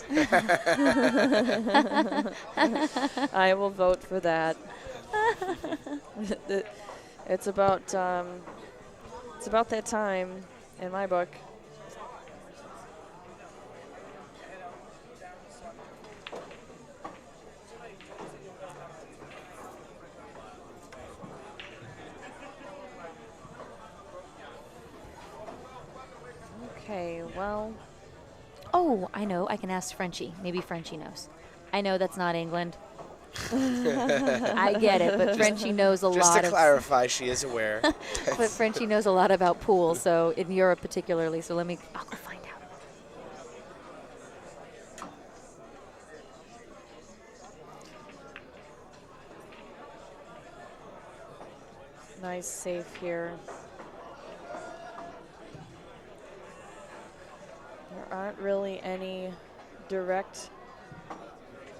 I will vote for that. It's about that time in my book. Okay, well. Oh, I know. I can ask Frenchie. Maybe Frenchie knows. I know that's not England. I get it, but Frenchie knows a lot. Just to clarify, she is aware. But Frenchie knows a lot about pool, so in Europe particularly. So I'll go find out. Nice save here. There aren't really any direct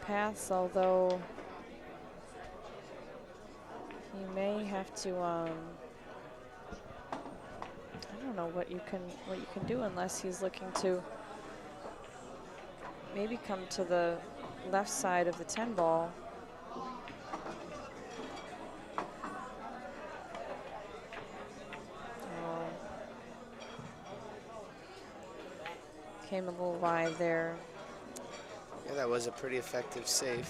paths, although you may have to. I don't know what you can do unless he's looking to maybe come to the left side of the 10 ball. Came a little wide there. Yeah, that was a pretty effective save.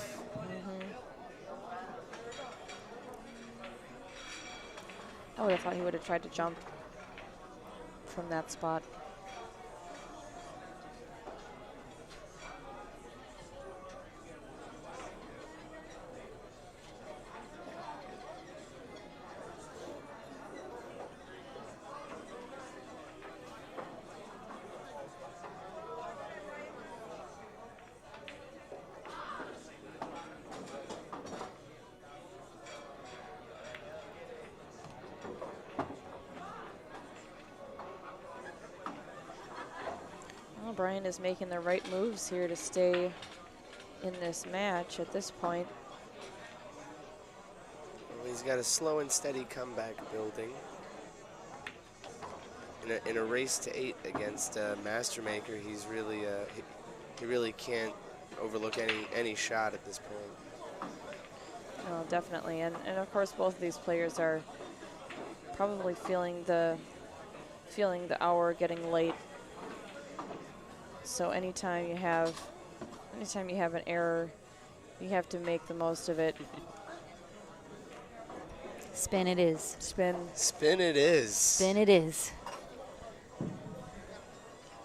I would have thought he would have tried to jump from that spot. Brian is making the right moves here to stay in this match at this point. Well, he's got a slow and steady comeback building. In a race to 8 against Mastermaker, he's really he really can't overlook any shot at this point. No, definitely, and of course both of these players are probably feeling the hour getting late. So anytime you have an error, you have to make the most of it. Spin it is. Spin. Spin it is. Spin it is.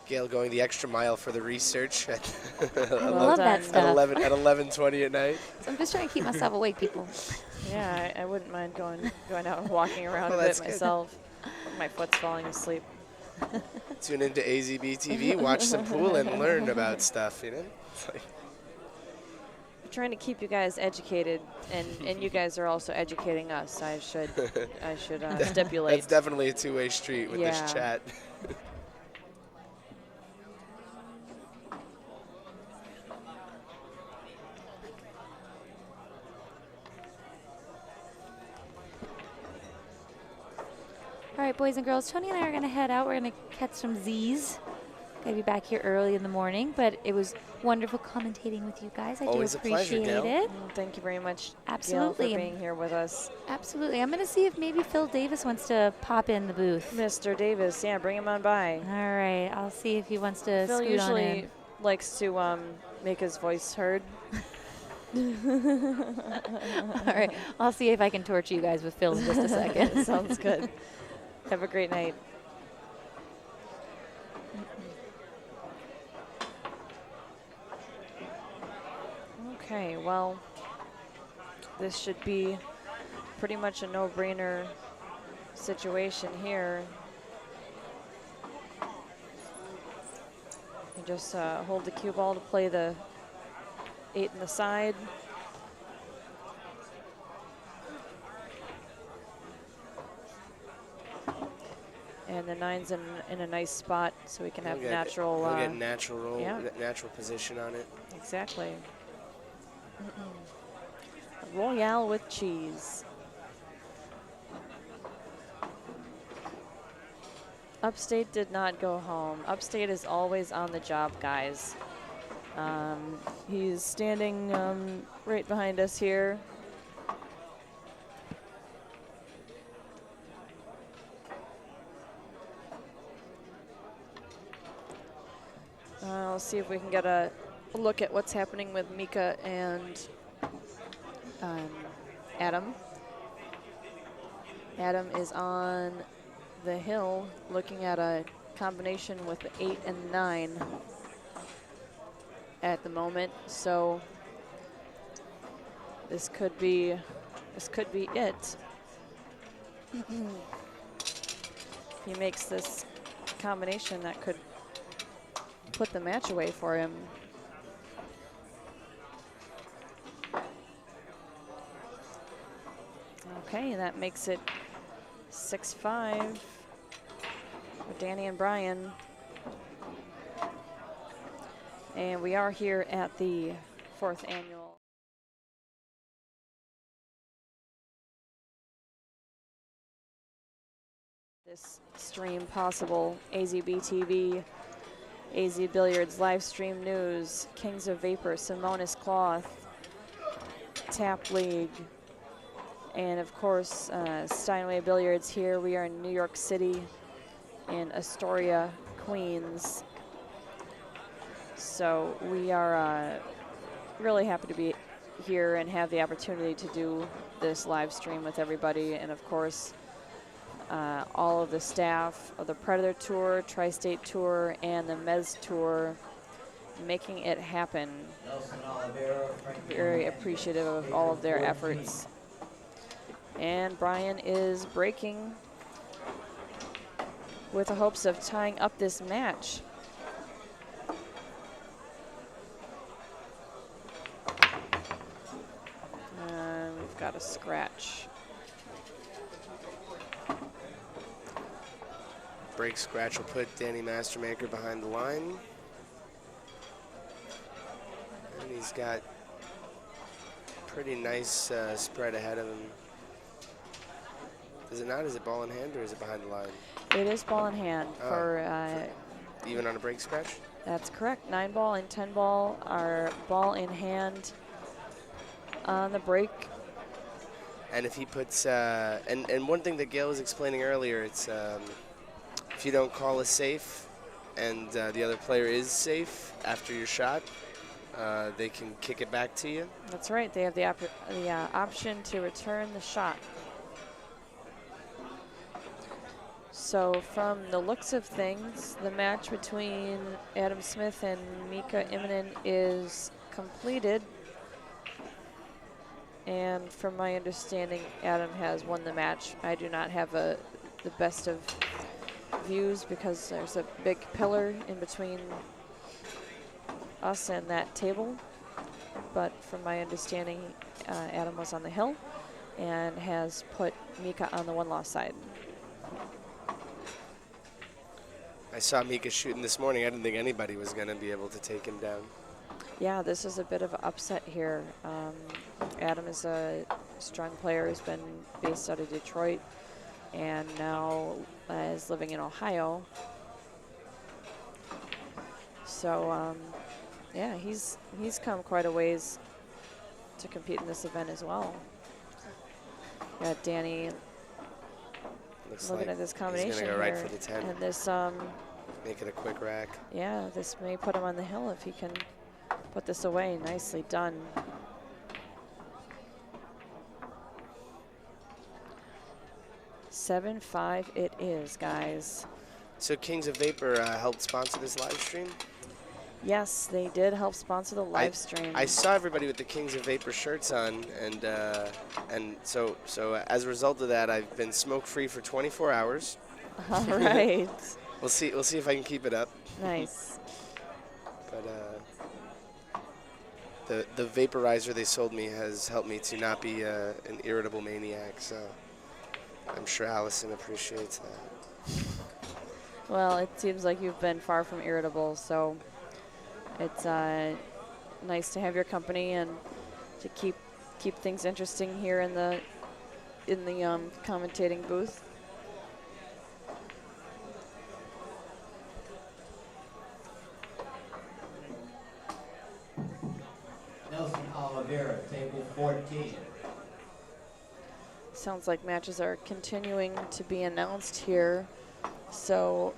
Gail going the extra mile for the research at I love that at stuff. 11:20 at night. So I'm just trying to keep myself awake, people. Yeah, I wouldn't mind going out and walking around Well, a that's bit good. myself. My foot's falling asleep. Tune into AZB TV, watch some pool, and learn about stuff. You know, it's like, I'm trying to keep you guys educated, and you guys are also educating us. I should stipulate. that's definitely a two-way street with Yeah. this chat. All right, boys and girls, Tony and I are going to head out. We're going to catch some Z's. Going to be back here early in the morning, but it was wonderful commentating with you guys. I Always do a pleasure, appreciate Gail. it. Thank you very much, Absolutely. Gail, for being here with us. Absolutely. I'm going to see if maybe Phil Davis wants to pop in the booth. Mr. Davis, yeah, bring him on by. All right, I'll see if he wants to Phil scoot on usually in. likes to make his voice heard. All right, I'll see if I can torture you guys with Phil in just a second. Sounds good. Have a great night. Okay, well, this should be pretty much a no-brainer situation here. You just hold the cue ball to play the 8 in the side. And the 9's in a nice spot, so we can have natural. He'll get natural roll, yeah. natural position on it. Exactly. Royale with cheese. Upstate did not go home. Upstate is always on the job, guys. He's standing right behind us here. I'll see if we can get a look at what's happening with Mika and Adam. Adam is on the hill looking at a combination with the 8 and 9 at the moment. So this could be it. He makes this combination that could put the match away for him. Okay, that makes it 6-5 with Danny and Brian. And we are here at the 4th annual. This stream possible, AZB TV, AZ Billiards, live stream news, Kings of Vapor, Simonis Cloth, Tap League, and of course, Steinway Billiards here. We are in New York City in Astoria, Queens. So we are really happy to be here and have the opportunity to do this live stream with everybody. And of course, all of the staff of the Predator Tour, Tri-State Tour, and the Mez Tour making it happen. Very appreciative of all of their efforts. And Brian is breaking with the hopes of tying up this match. And we've got a scratch. Break scratch will put Danny Mastermaker behind the line. He's got pretty nice spread ahead of him. Is it not? Is it ball in hand or is it behind the line? It is ball in hand for even on a break scratch? that's correct. 9 ball and 10 ball are ball in hand on the break. And if he puts, and one thing that Gail was explaining earlier, it's if you don't call a safe and the other player is safe after your shot, they can kick it back to you. That's right. They have the option to return the shot. So from the looks of things, the match between Adam Smith and Mika Immonen is completed. And from my understanding, Adam has won the match. I do not have the best of views because there's a big pillar in between us and that table. But from my understanding, Adam was on the hill and has put Mika on the one-loss side. I saw Mika shooting this morning. I didn't think anybody was going to be able to take him down. Yeah, this is a bit of an upset here. Adam is a strong player who's been based out of Detroit and now is living in Ohio. So, yeah, he's come quite a ways to compete in this event as well. Got Danny Looks looking like at this combination he's going to go right for the 10. and this, Make it a quick rack. yeah, this may put him on the hill if he can put this away. Nicely done. $7-5 it is, guys. So Kings of Vapor helped sponsor this live stream? Yes, they did help sponsor the live stream. I saw everybody with the Kings of Vapor shirts on, and so as a result of that, I've been smoke-free for 24 hours. All right. We'll see if I can keep it up. Nice. But the vaporizer they sold me has helped me to not be an irritable maniac, so I'm sure Allison appreciates that. Well, it seems like you've been far from irritable, so it's nice to have your company and to keep things interesting here in the commentating booth. Nelson Oliveira, table 14. Sounds like matches are continuing to be announced here. So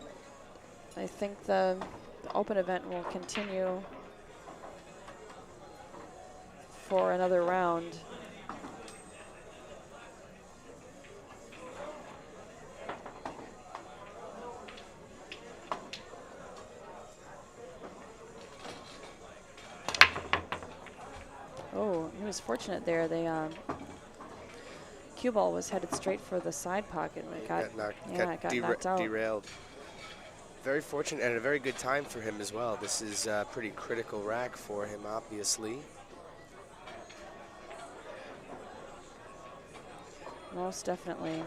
I think the open event will continue for another round. Oh, he was fortunate there. They cue ball was headed straight for the side pocket and it got knocked out. Derailed. Very fortunate and a very good time for him as well. This is a pretty critical rack for him, obviously. Most definitely.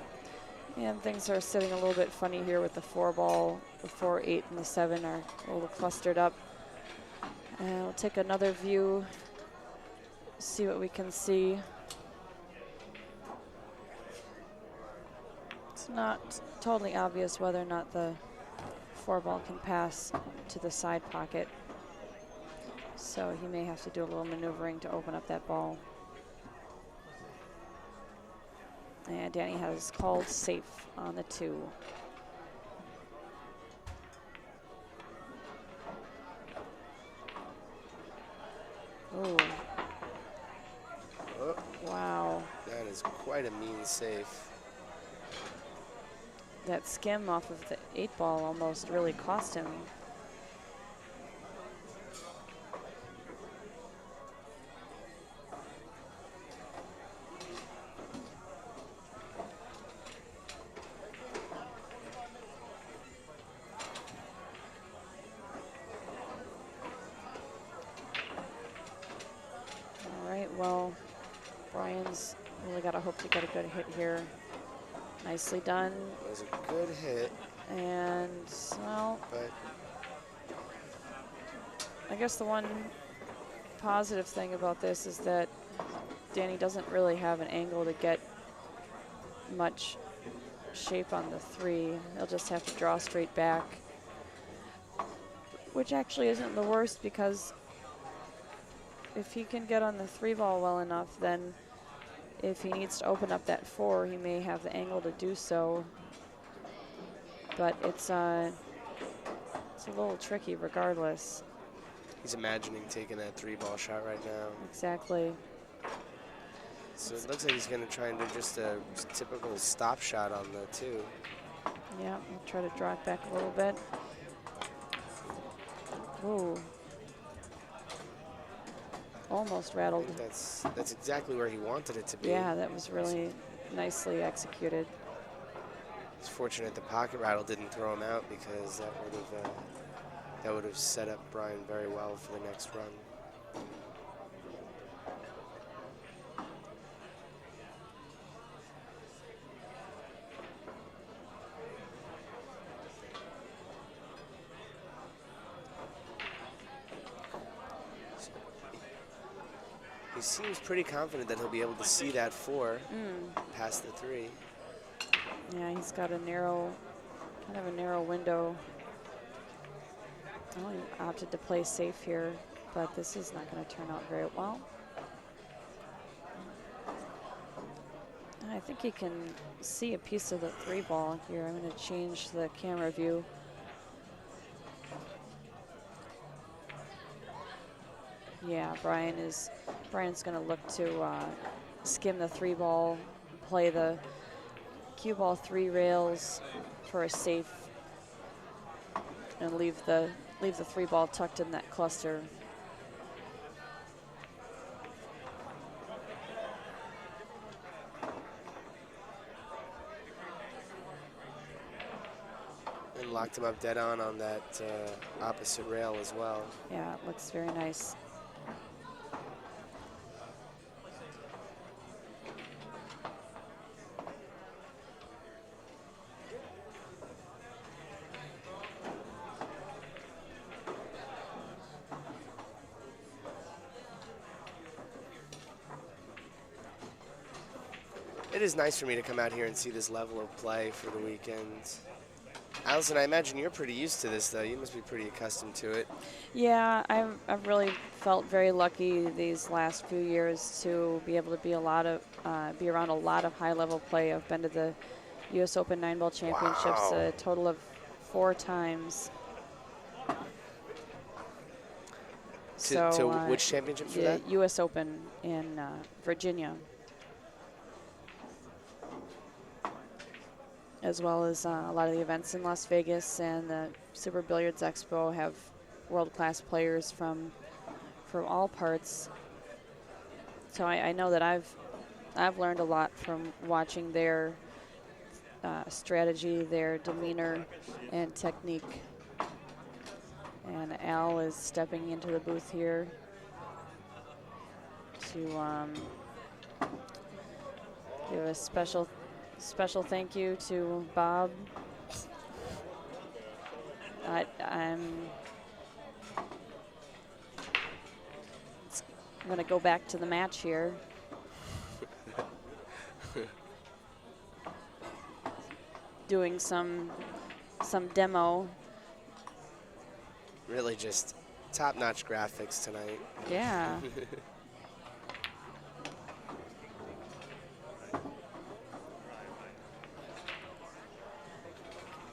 And things are sitting a little bit funny here with the 4 ball. The 4, 8, and the 7 are a little clustered up. And we'll take another view, see what we can see. It's not totally obvious whether or not the 4 ball can pass to the side pocket. So he may have to do a little maneuvering to open up that ball. And Danny has called safe on the 2. Oh. Oh, wow. that is quite a mean safe. That skim off of the 8 ball almost really cost him. All right, well, Brian's really got to hope to get a good hit here. Nicely done. It was a good hit. And, well, but I guess the one positive thing about this is that Danny doesn't really have an angle to get much shape on the 3. He'll just have to draw straight back, which actually isn't the worst, because if he can get on the 3 ball well enough, then if he needs to open up that 4, he may have the angle to do so. But it's a little tricky regardless. He's imagining taking that 3 ball shot right now. Exactly. So it looks like he's going to try and do just a typical stop shot on the 2. Yeah, I'll try to draw it back a little bit. Ooh. Almost I rattled. think that's exactly where he wanted it to be. Yeah, that was really nicely executed. It's fortunate the pocket rattle didn't throw him out, because that would have set up Brian very well for the next run. He seems pretty confident that he'll be able to see that 4 past the 3. Yeah, he's got a narrow, kind of a narrow window. Oh, he opted to play safe here, but this is not going to turn out very well. I think he can see a piece of the 3 ball here. I'm going to change the camera view. Yeah, Brian's going to look to skim the 3 ball, play the cue ball 3 rails for a safe, and leave the 3 ball tucked in that cluster. And locked him up dead on that opposite rail as well. Yeah, it looks very nice. It is nice for me to come out here and see this level of play for the weekend. Allison, I imagine you're pretty used to this, though. You must be pretty accustomed to it. Yeah, I've really felt very lucky these last few years to be able to be around a lot of high-level play. I've been to the U.S. Open 9-ball championships a total of 4 times. To which championships for the that? U.S. Open in Virginia, as well as a lot of the events in Las Vegas, and the Super Billiards Expo have world-class players from all parts. So I know that I've learned a lot from watching their strategy, their demeanor, and technique. And Al is stepping into the booth here to give a special thank you to Bob. I'm going to go back to the match here. Doing some demo. Really just top-notch graphics tonight. Yeah.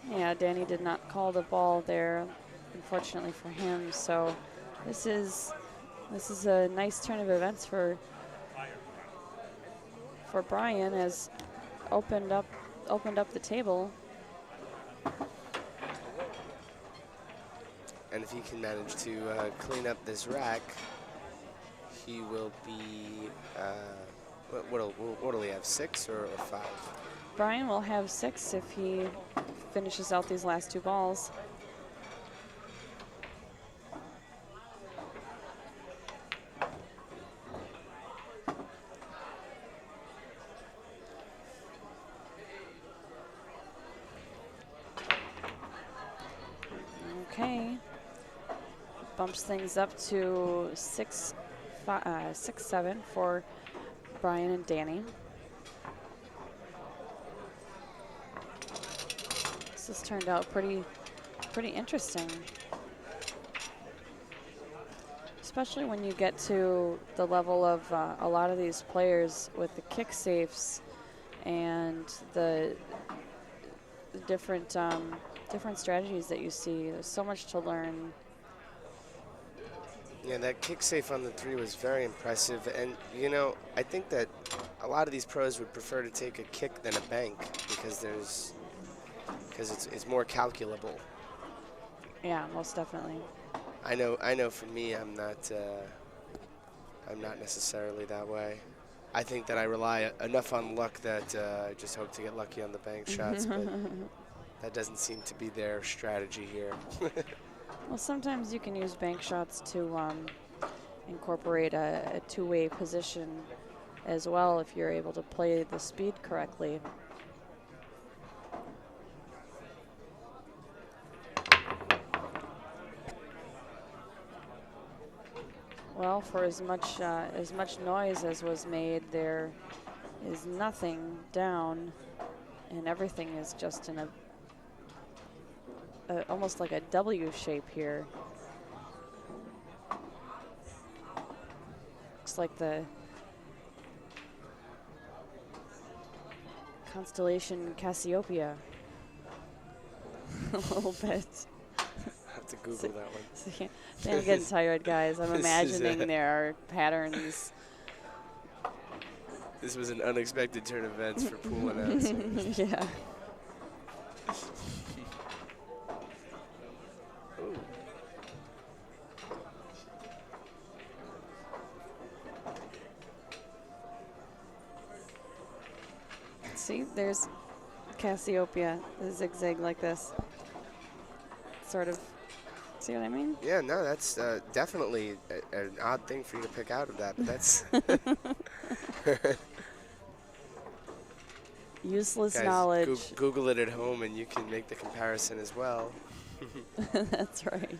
Yeah, Danny did not call the ball there, unfortunately for him. So this is a nice turn of events for Brian, as opened up the table. And if he can manage to clean up this rack, he will be, what'll he have, 6 or 5? Brian will have 6 if he finishes out these last 2 balls. Okay. Bumps things up to 6 6-7 for Brian and Danny. This has turned out pretty interesting. Especially when you get to the level of a lot of these players with the kick safes and the different strategies that you see. There's so much to learn. Yeah, that kick safe on the 3 was very impressive. And, you know, I think that a lot of these pros would prefer to take a kick than a bank because it's more calculable. Yeah, most definitely. I know for me, I'm not necessarily that way. I think that I rely enough on luck that I just hope to get lucky on the bank shots, but that doesn't seem to be their strategy here. Well, sometimes you can use bank shots to incorporate a two-way position as well if you're able to play the speed correctly. Well, for as much noise as was made, there is nothing down, and everything is just in almost like a W shape here. Looks like the constellation Cassiopeia. A little bit. I have to Google that one. See, I'm getting tired, guys. I'm imagining there are patterns. This was an unexpected turn of events for pool announcers. Yeah. See, there's Cassiopeia, the zigzag like this. Sort of. See what I mean? Yeah, no, that's definitely an odd thing for you to pick out of that, but that's useless guys, knowledge. Google it at home and you can make the comparison as well. That's right.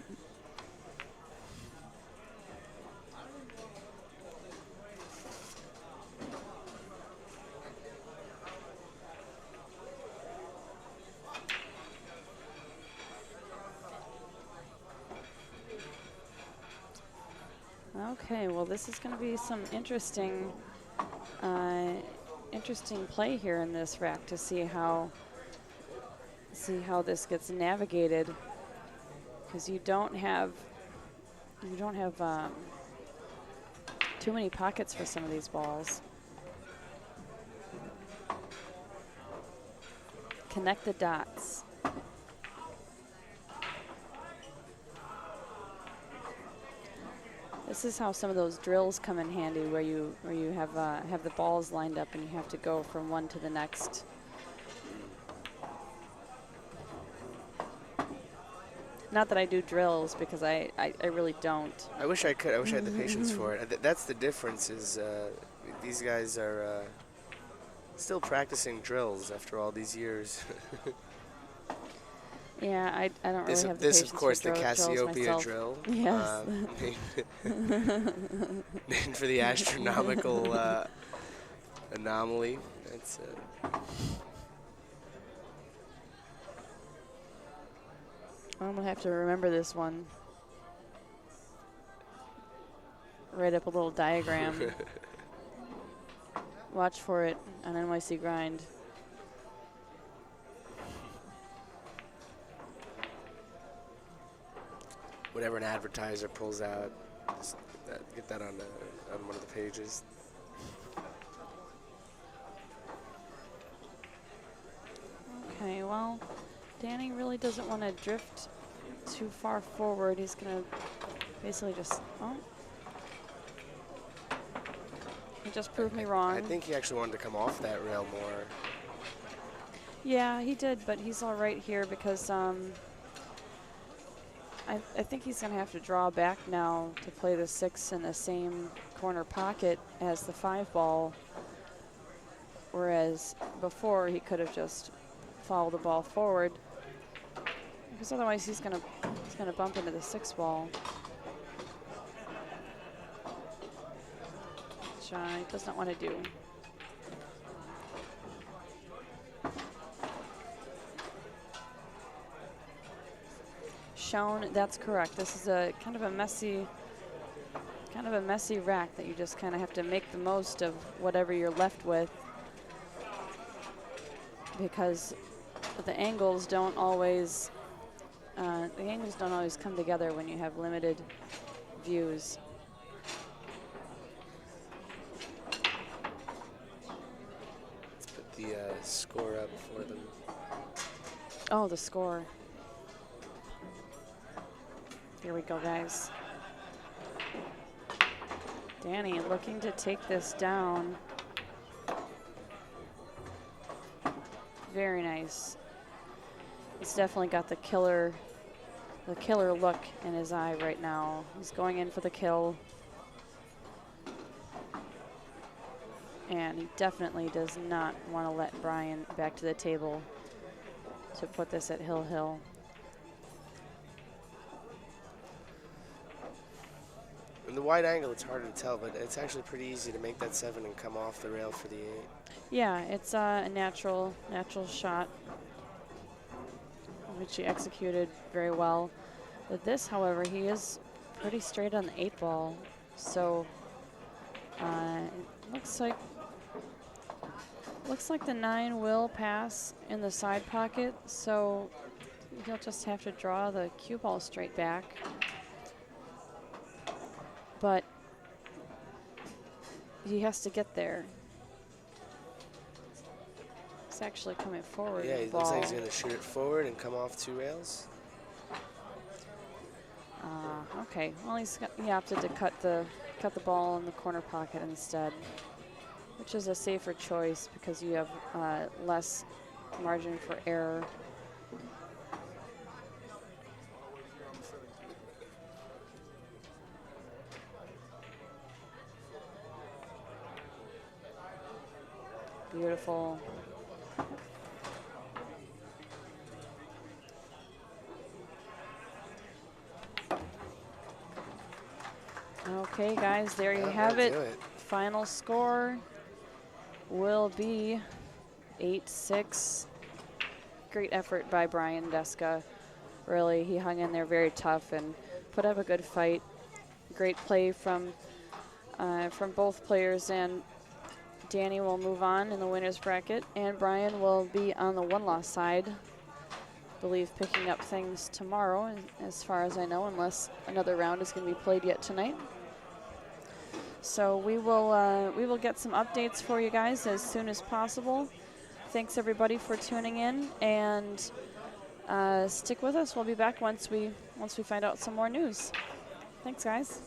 Okay, well, this is going to be some interesting play here in this rack to see how this gets navigated, because you don't have too many pockets for some of these balls. Connect the dots. This is how some of those drills come in handy, where you have the balls lined up and you have to go from one to the next. Not that I do drills, because I really don't. I wish I could. I wish I had the patience for it. That's the difference. Is these guys are still practicing drills after all these years. Yeah, I don't really have the this, patience of course, for the Cassiopeia myself. drill. Yes. Named for the astronomical anomaly. That's I'm gonna have to remember this one. Write up a little diagram. Watch for it on NYC Grind. whatever an advertiser pulls out, just get that on one of the pages. Okay, well, Danny really doesn't want to drift too far forward. He's going to basically just, oh. He just proved me wrong. I think he actually wanted to come off that rail more. Yeah, he did, but he's all right here because I think he's going to have to draw back now to play the 6 in the same corner pocket as the 5 ball, whereas before he could have just followed the ball forward, because otherwise he's going to bump into the 6 ball. which he does not want to do. Shown, that's correct. This is a kind of a messy rack that you just kind of have to make the most of whatever you're left with, because the angles don't always come together when you have limited views. Let's put the score up for them. Oh, the score. Here we go, guys. Danny looking to take this down. Very nice. He's definitely got the killer look in his eye right now. He's going in for the kill. And he definitely does not want to let Brian back to the table to put this at Hill. In the wide angle, it's harder to tell, but it's actually pretty easy to make that 7 and come off the rail for the 8. Yeah, it's a natural shot, which he executed very well. With this, however, he is pretty straight on the 8 ball, so it looks like the 9 will pass in the side pocket, so he'll just have to draw the cue ball straight back. But he has to get there. It's actually coming forward. Yeah, it looks like he's going to shoot it forward and come off 2 rails. Okay. Well, he opted to cut the ball in the corner pocket instead, which is a safer choice because you have less margin for error. Beautiful. Okay, guys, there you have it. Final score will be 8-6. Great effort by Brian Deska. Really, he hung in there very tough and put up a good fight. Great play from both players, and Danny will move on in the winner's bracket, and Brian will be on the 1-loss side. I believe picking up things tomorrow, as far as I know, unless another round is going to be played yet tonight. So we will get some updates for you guys as soon as possible. Thanks everybody for tuning in, and stick with us. We'll be back once we find out some more news. Thanks, guys.